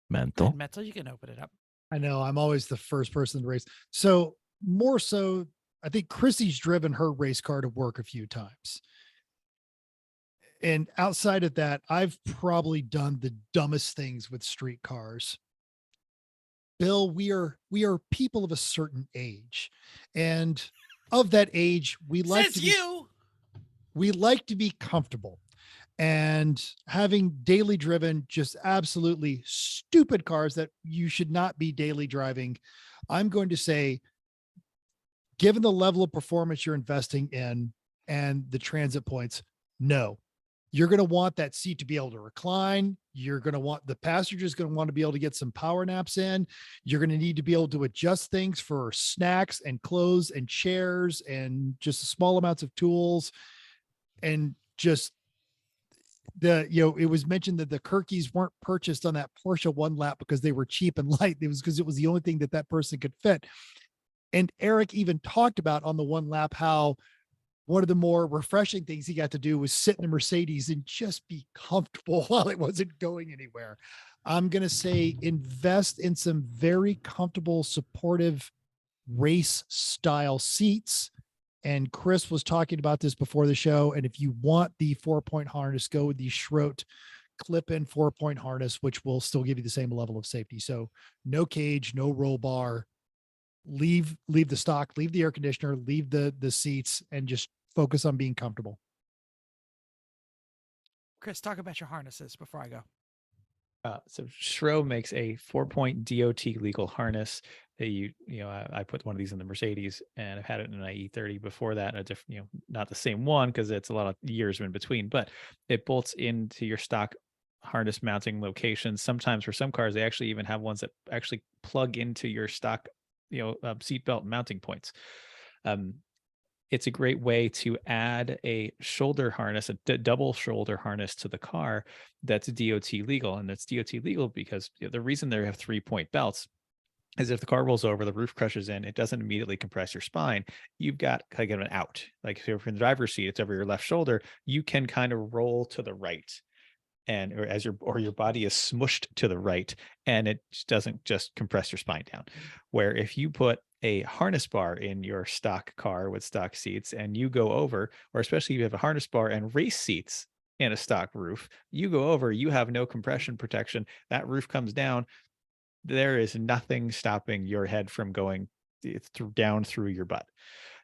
Mental, you can open it up. I know I'm always the first person to race. So more so, I think Chrissy's driven her race car to work a few times. And outside of that, I've probably done the dumbest things with street cars. Bill, we are people of a certain age, and of that age, we like to be comfortable. And having daily driven just absolutely stupid cars that you should not be daily driving, I'm going to say, given the level of performance you're investing in and the transit points, no. You're going to want that seat to be able to recline. You're going to want the passenger's going to want to be able to get some power naps in. You're going to need to be able to adjust things for snacks and clothes and chairs and just small amounts of tools. And just it was mentioned that the Kirkies weren't purchased on that Porsche one lap because they were cheap and light. It was because it was the only thing that person could fit. And Eric even talked about on the one lap how one of the more refreshing things he got to do was sit in a Mercedes and just be comfortable while it wasn't going anywhere. I'm going to say invest in some very comfortable, supportive race style seats. And Chris was talking about this before the show. And if you want the 4-point harness, go with the Schroet clip-in 4-point harness, which will still give you the same level of safety. So no cage, no roll bar. Leave the stock, leave the air conditioner, leave the seats, and just focus on being comfortable. Chris, talk about your harnesses before I go. So Schroe makes a 4-point DOT legal harness that I put one of these in the Mercedes, and I've had it in an IE30 before that. A different, not the same one because it's a lot of years in between, but it bolts into your stock harness mounting locations. Sometimes for some cars, they actually even have ones that actually plug into your stock seatbelt mounting points. It's a great way to add a shoulder harness, a double shoulder harness to the car that's DOT legal. And it's DOT legal because the reason they have 3-point belts is if the car rolls over, the roof crushes in, it doesn't immediately compress your spine. You've got kind of an out. Like if you're in the driver's seat, it's over your left shoulder. You can kind of roll to the right, or your body is smushed to the right, and it doesn't just compress your spine down. Where if you put a harness bar in your stock car with stock seats and you go over, or especially if you have a harness bar and race seats in a stock roof, you go over, you have no compression protection. That roof comes down. There is nothing stopping your head from going down through your butt.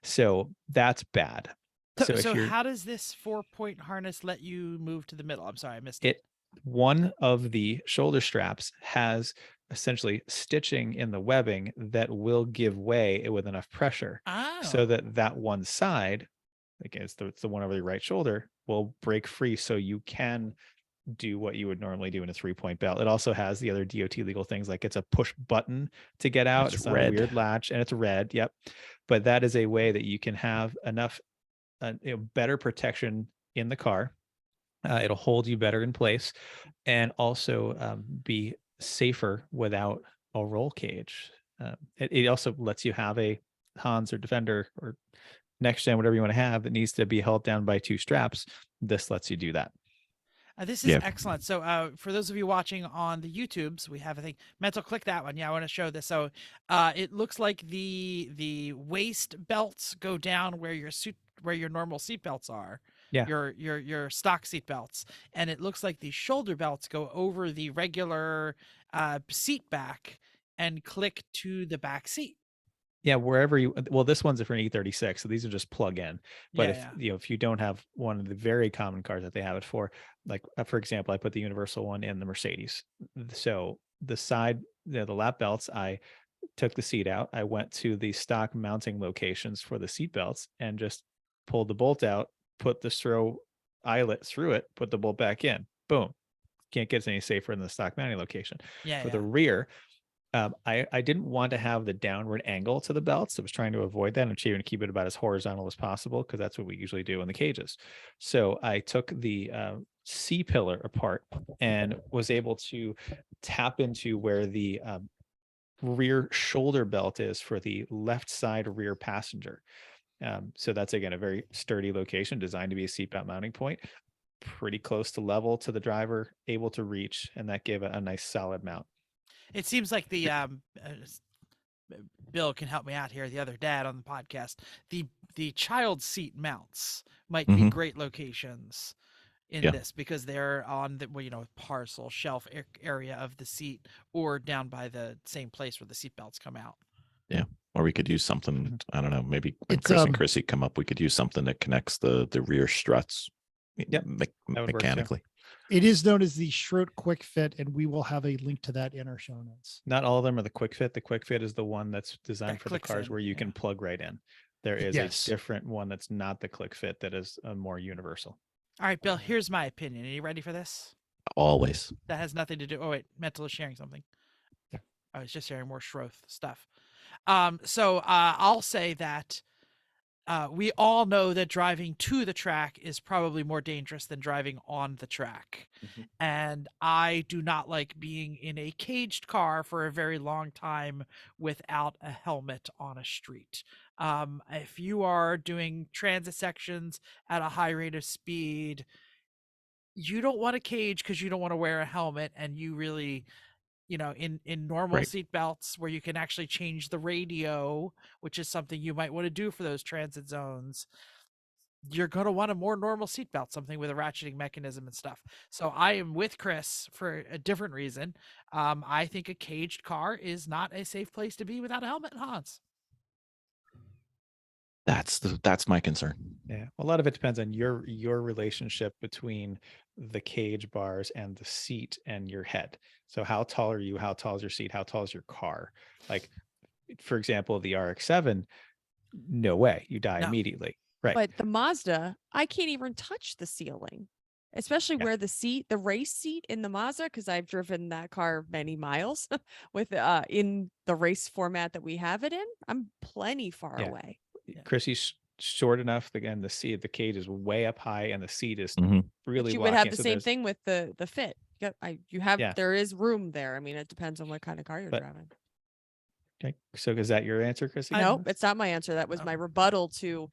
So that's bad. So, if so you're how does this 4-point harness let you move to the middle? I'm sorry, I missed it. it one of the shoulder straps has essentially stitching in the webbing that will give way with enough pressure so Oh, that one side, again, it's the one over the right shoulder, will break free so you can do what you would normally do in a 3-point belt. It also has the other DOT legal things, like it's a push button to get out. It's not a weird latch, and it's red. Yep. But that is a way that you can have enough better protection in the car. It'll hold you better in place, and also be safer without a roll cage. It also lets you have a Hans or Defender or next gen, whatever you want to have, that needs to be held down by 2 straps. This lets you do that. this is excellent. So for those of you watching on the YouTubes, we have, I think, Mental, click that one. Yeah, I want to show this. So it looks like the waist belts go down where your normal seat belts are. Yeah. Your stock seat belts, and it looks like the shoulder belts go over the regular seat back and click to the back seat. Yeah, wherever you, well, this one's for an E36, so these are just plug in. But if you don't have one of the very common cars that they have it for, like for example, I put the universal one in the Mercedes. So the side, the lap belts, I took the seat out. I went to the stock mounting locations for the seat belts and just pulled the bolt out, put the throw eyelet through it, put the bolt back in. Boom. Can't get any safer in the stock mounting location. For the rear, I didn't want to have the downward angle to the belts. I was trying to avoid that and trying to keep it about as horizontal as possible, because that's what we usually do in the cages. So I took the C pillar apart and was able to tap into where the rear shoulder belt is for the left side rear passenger. So that's, again, a very sturdy location designed to be a seatbelt mounting point, pretty close to level to the driver, able to reach, and that gave a nice solid mount. It seems like the Bill can help me out here, the other dad on the podcast. The child seat mounts might be great locations in this, because they're on the parcel shelf area of the seat, or down by the same place where the seat belts come out. Yeah. Or we could use something, I don't know, maybe when Chris and Chrissy come up, we could use something that connects the rear struts mechanically. It is known as the Schroet Quick Fit, and we will have a link to that in our show notes. Not all of them are the Quick Fit. The Quick Fit is the one that's designed for the cars where you can plug right in. There is a different one that's not the Quick Fit, that is a more universal. All right, Bill, here's my opinion. Are you ready for this? Always. That has nothing to do. Oh, wait, Mental is sharing something. Yeah. I was just sharing more Schroeth stuff. So I'll say that we all know that driving to the track is probably more dangerous than driving on the track. And I do not like being in a caged car for a very long time without a helmet on a street. If you are doing transit sections at a high rate of speed, you don't want a cage because you don't want to wear a helmet, and you really, in normal seat belts where you can actually change the radio, which is something you might want to do for those transit zones, you're going to want a more normal seat belt, something with a ratcheting mechanism and stuff. So I am with Chris for a different reason. I think a caged car is not a safe place to be without a helmet, Hans. That's my concern. Yeah, a lot of it depends on your relationship between the cage bars and the seat and your head. So how tall are you? How tall is your seat? How tall is your car? Like, for example, the RX-7, no way, you die immediately. Right. But the Mazda, I can't even touch the ceiling, especially where the race seat in the Mazda, because I've driven that car many miles with in the race format that we have it in. I'm plenty far away. Chrissy's short enough. Again, the cage is way up high, and the seat is really. But you would have the same thing with the fit. There is room there. I mean, it depends on what kind of car you're driving. Okay, so is that your answer, Chrissy? No, it's not my answer. That was my rebuttal to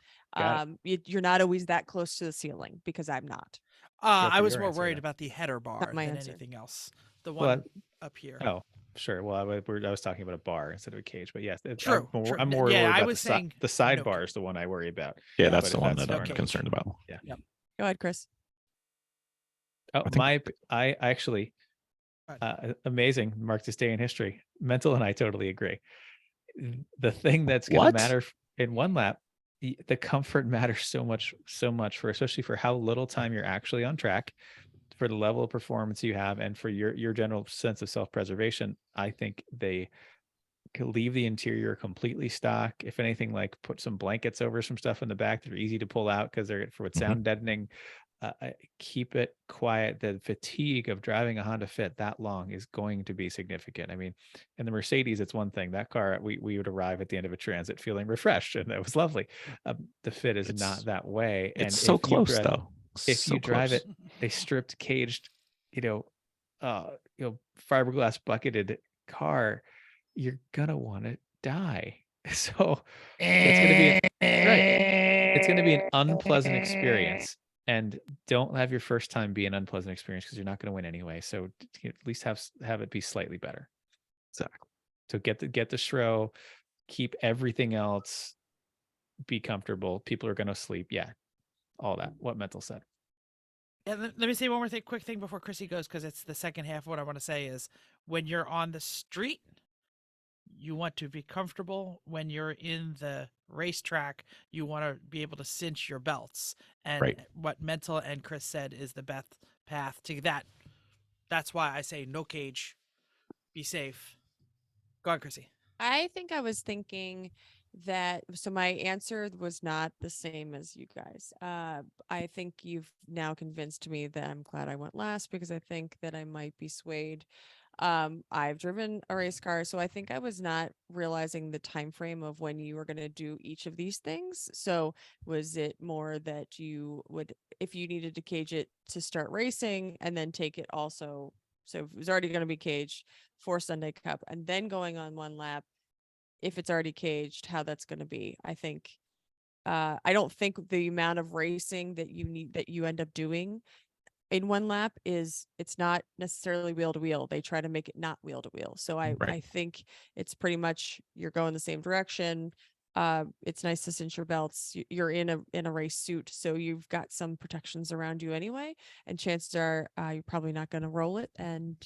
you're not always that close to the ceiling, because I'm not. I was more worried about the header bar than anything else. The one up here. Oh, sure. Well, I was talking about a bar instead of a cage, but yes, true. I'm more worried about the side bar is the one I worry about. Yeah, that's the one that I'm concerned about. Yeah. Yep. Go ahead, Chris. Oh, I actually, amazing. Mark this day in history. Mental and I totally agree. The thing that's going to matter in one lap, the comfort matters so much for, especially for how little time you're actually on track, for the level of performance you have, and for your general sense of self-preservation. I think they could leave the interior completely stock. If anything, like put some blankets over some stuff in the back that are easy to pull out because they're for sound deadening. Keep it quiet. The fatigue of driving a Honda Fit that long is going to be significant. I mean, in the Mercedes, it's one thing. That car, we would arrive at the end of a transit feeling refreshed, and that was lovely. The Fit is not that way. And it's so close though. If you drive it, a stripped, caged, fiberglass bucketed car, you're gonna want to die. So it's gonna be right. It's gonna be an unpleasant experience. And don't have your first time be an unpleasant experience, because you're not going to win anyway. So at least have it be slightly better. Exactly. So get the shrow, keep everything else, be comfortable. People are going to sleep. Yeah. All that. What Mental said. Yeah, let me say one more quick thing before Chrissy goes, because it's the second half of what I want to say is when you're on the street, you want to be comfortable. When you're in the racetrack, you want to be able to cinch your belts. And what Mental and Chris said is the best path to that. That's why I say no cage, be safe. Go on, Chrissy. I think I was thinking that, so my answer was not the same as you guys. I think you've now convinced me that I'm glad I went last, because I think that I might be swayed. I've driven a race car, so I think I was not realizing the time frame of when you were going to do each of these things. So was it more that you would, if you needed to cage it to start racing and then take it also, so if it was already going to be caged for Sunday Cup and then going on one lap, if it's already caged, how that's going to be? I think I don't think the amount of racing that you end up doing in one lap it's not necessarily wheel to wheel. They try to make it not wheel to wheel. So I think it's pretty much you're going the same direction. It's nice to cinch your belts. You're in a race suit, so you've got some protections around you anyway, and chances are you're probably not going to roll it and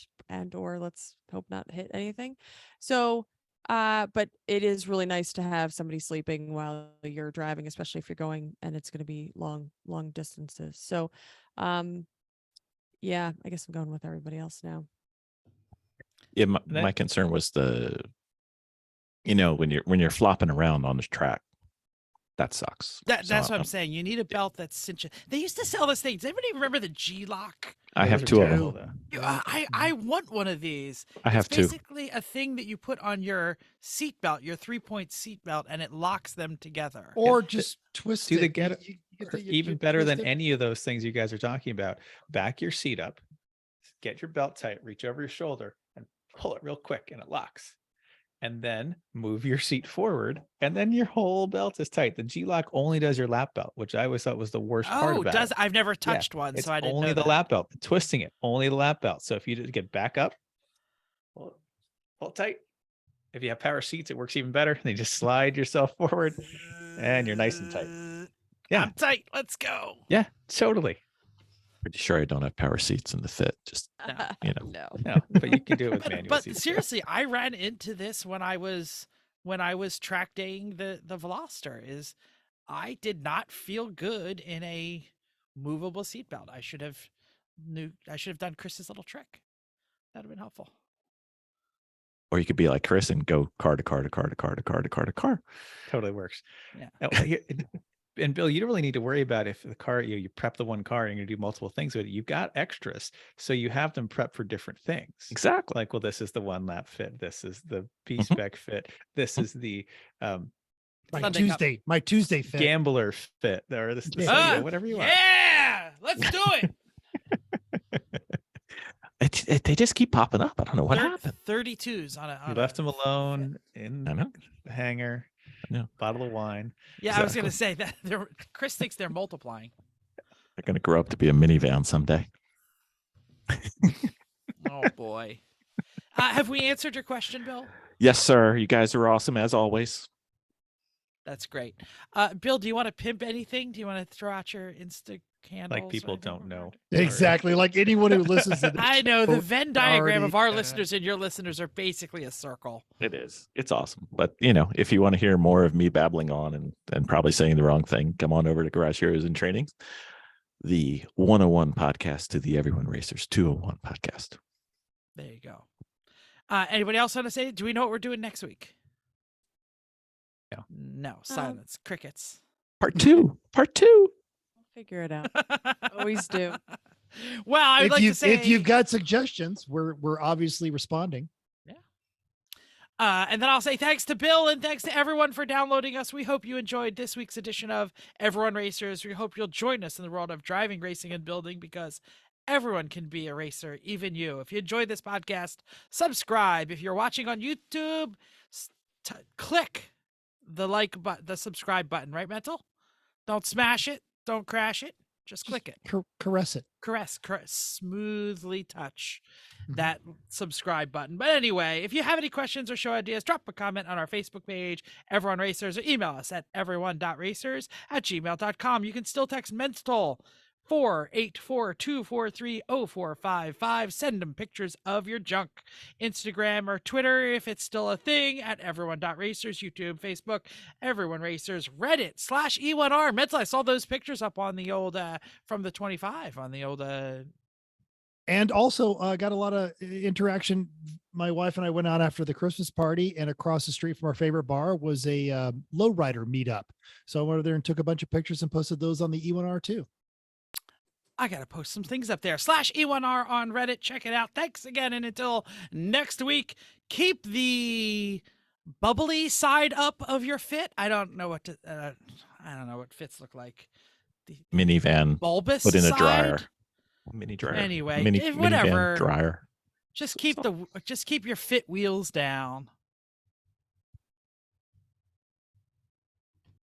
or let's hope not hit anything. So but it is really nice to have somebody sleeping while you're driving, especially if you're going and it's going to be long distances. So yeah, I guess I'm going with everybody else now. Yeah, my concern was when you're flopping around on the track, that sucks. That's what I'm saying. You need a belt that's cinching. They used to sell this thing. Does anybody remember the G-Lock? I have two of them. I want one of these. I have two. It's basically a thing that you put on your seatbelt, your 3-point seatbelt, and it locks them together. Or just twist it. Even better than any of those things you guys are talking about. Back your seat up, get your belt tight, reach over your shoulder, and pull it real quick, and it locks. And then move your seat forward, and then your whole belt is tight. The G-Lock only does your lap belt, which I always thought was the worst part about it. I've never touched one, so I didn't know only the that. lap belt. Twisting it, only the lap belt. So if you just get back up, pull tight. If you have power seats, it works even better. And you just slide yourself forward, and you're nice and tight. Yeah, I'm tight. Let's go. Yeah, totally. Pretty sure I don't have power seats in the Fit. Just No, but you can do it with manual But seats. seriously, I ran into this when I was track daying the Veloster. Is I did not feel good in a movable seatbelt. I should have done Chris's little trick. That'd have been helpful. Or you could be like Chris and go car to car to car to car to car to car to car. Totally works. Yeah. And Bill, you don't really need to worry about if the car, you prep the one car and you're going to do multiple things with it. You've got extras. So you have them prep for different things. Exactly. Like, well, this is the one lap fit. This is the B Spec fit. This is the my Tuesday fit. Gambler fit. Or this whatever you want. Yeah, let's do it. They just keep popping up. I don't know what happened. 32s on a. You left them alone in the hangar. Bottle of wine. Yeah, exactly. I was going to say that Chris thinks they're multiplying. They're going to grow up to be a minivan someday. Oh boy. Have we answered your question, Bill? Yes, sir. You guys are awesome as always. That's great. Bill, do you want to pimp anything? Do you want to throw out your Insta handles? Like or people anything? don't know. Exactly. Like anyone who listens to this. I know the show Venn diagram of already, our listeners and your listeners are basically a circle. It is. It's awesome. But if you want to hear more of me babbling on and probably saying the wrong thing, come on over to Garage Heroes and Trainings, the 101 podcast to the Everyone Racers 201 podcast. There you go. Anybody else want to say? Do we know what we're doing next week? No. Silence. Crickets. Part two. Figure it out. Always do. Well, I would like to say if you've got suggestions, we're obviously responding. And then I'll say thanks to Bill and thanks to everyone for downloading us. We hope you enjoyed this week's edition of Everyone Racers. We hope you'll join us in the world of driving, racing, and building, because everyone can be a racer, even you. If you enjoyed this podcast, subscribe. If you're watching on YouTube, click the subscribe button, right, Mental? Don't smash it. Don't crash it. Just click it. Caress it. Caress, smoothly touch that subscribe button. But anyway, if you have any questions or show ideas, drop a comment on our Facebook page, Everyone Racers, or email us at everyone.racers@gmail.com. You can still text Mental 484-243-0455. Send them pictures of your junk. Instagram or Twitter, if it's still a thing, at everyone.racers. YouTube, Facebook, Everyone Racers. Reddit /E1R. Mental, I saw those pictures up on the old from the 25 on the old And also got a lot of interaction. My wife and I went out after the Christmas party, and across the street from our favorite bar was a lowrider meetup. So I went over there and took a bunch of pictures and posted those on the E1R too. I got to post some things up there. /E1R on Reddit. Check it out. Thanks again. And until next week, keep the bubbly side up of your fit. I don't know what fits look like. The Minivan. Bulbous Put in a side? dryer. Mini dryer. Anyway, Minivan whatever. dryer. Just keep your fit wheels down.